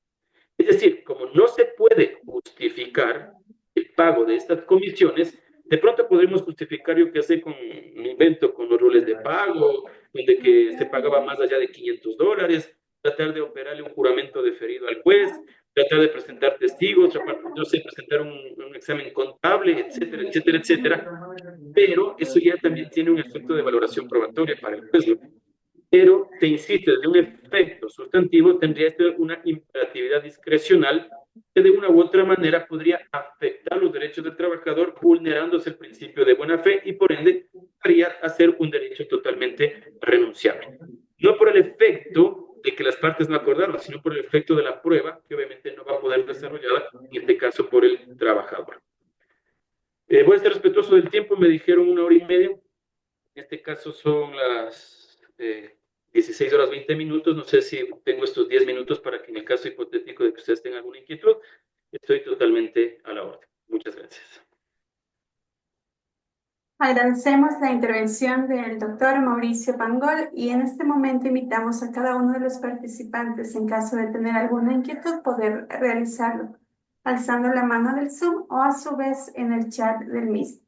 Es decir, como no se puede justificar el pago de estas comisiones, de pronto podremos justificar, yo qué sé, me invento, con los roles de pago, donde que se pagaba más allá de $500, tratar de operarle un juramento deferido al juez, tratar de presentar testigos, no sé, presentar un examen contable, etcétera, etcétera, etcétera. Pero eso ya también tiene un efecto de valoración probatoria para el juez, ¿no? Pero, te insisto, desde un efecto sustantivo tendría que ser una imperatividad discrecional que de una u otra manera podría afectar los derechos del trabajador, vulnerándose el principio de buena fe y por ende podría hacer un derecho totalmente renunciable. No por el efecto de que las partes no acordaron, sino por el efecto de la prueba, que obviamente no va a poder desarrollada, en este caso por el trabajador. Voy a ser respetuoso del tiempo, me dijeron 1 hora y media. En este caso son las 16 horas 20 minutos. No sé si tengo estos 10 minutos para que en el caso hipotético de que ustedes tengan alguna inquietud, estoy totalmente a la orden. Muchas gracias. Agradecemos la intervención del doctor Mauricio Pangol y en este momento invitamos a cada uno de los participantes, en caso de tener alguna inquietud, poder realizarlo, alzando la mano del Zoom o a su vez en el chat del mismo.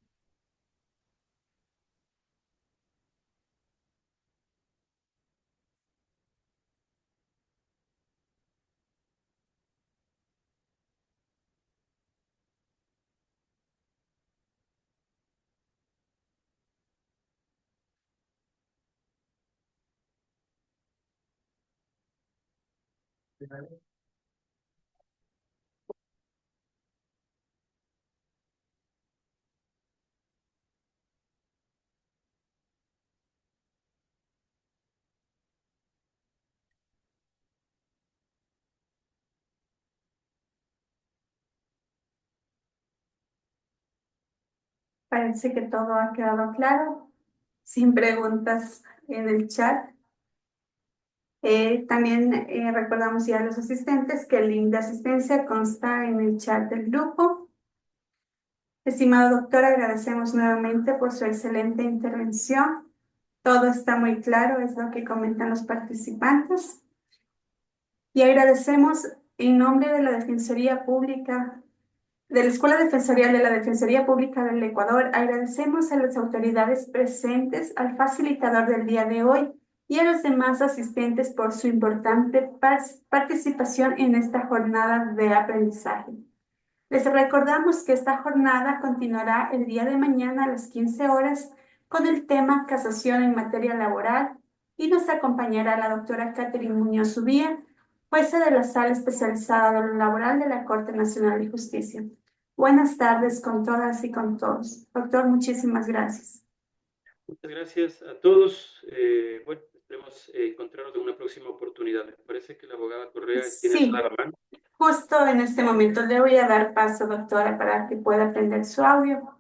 Parece que todo ha quedado claro, sin preguntas en el chat. También recordamos ya a los asistentes que el link de asistencia consta en el chat del grupo. Estimado doctor, agradecemos nuevamente por su excelente intervención. Todo está muy claro, es lo que comentan los participantes. Y agradecemos en nombre de la Defensoría Pública, de la Escuela Defensorial de la Defensoría Pública del Ecuador, agradecemos a las autoridades presentes, al facilitador del día de hoy y a los demás asistentes por su importante participación en esta jornada de aprendizaje. Les recordamos que esta jornada continuará el día de mañana a las 15 horas con el tema casación en materia laboral y nos acompañará la doctora Catherine Muñoz Ubía, jueza de la Sala Especializada de lo Laboral de la Corte Nacional de Justicia. Buenas tardes con todas y con todos. Doctor, muchísimas gracias. Muchas gracias a todos. Bueno, esperemos encontrarnos en una próxima oportunidad. Me parece que la abogada Correa tiene Sí, toda la mano. justo en este momento le voy a dar paso, doctora, para que pueda aprender su audio.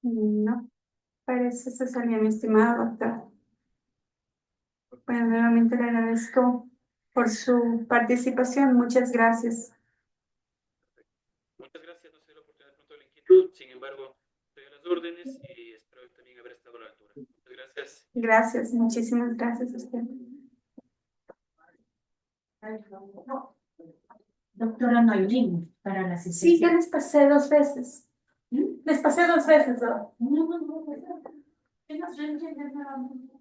No, parece que se salió, mi estimado doctor. Bueno, nuevamente le agradezco por su participación. Muchas gracias. Muchas gracias. No sé la oportunidad de pronto de la inquietud. Sin embargo, Estoy a las órdenes y espero también haber estado a la altura. Muchas gracias. Gracias, muchísimas gracias a usted. Doctora Noylin, para la Sí, asistencia. ya les pasé 2 veces. Les pasé 2 veces, ¿no? No. ¿Qué nos entienden nuevamente?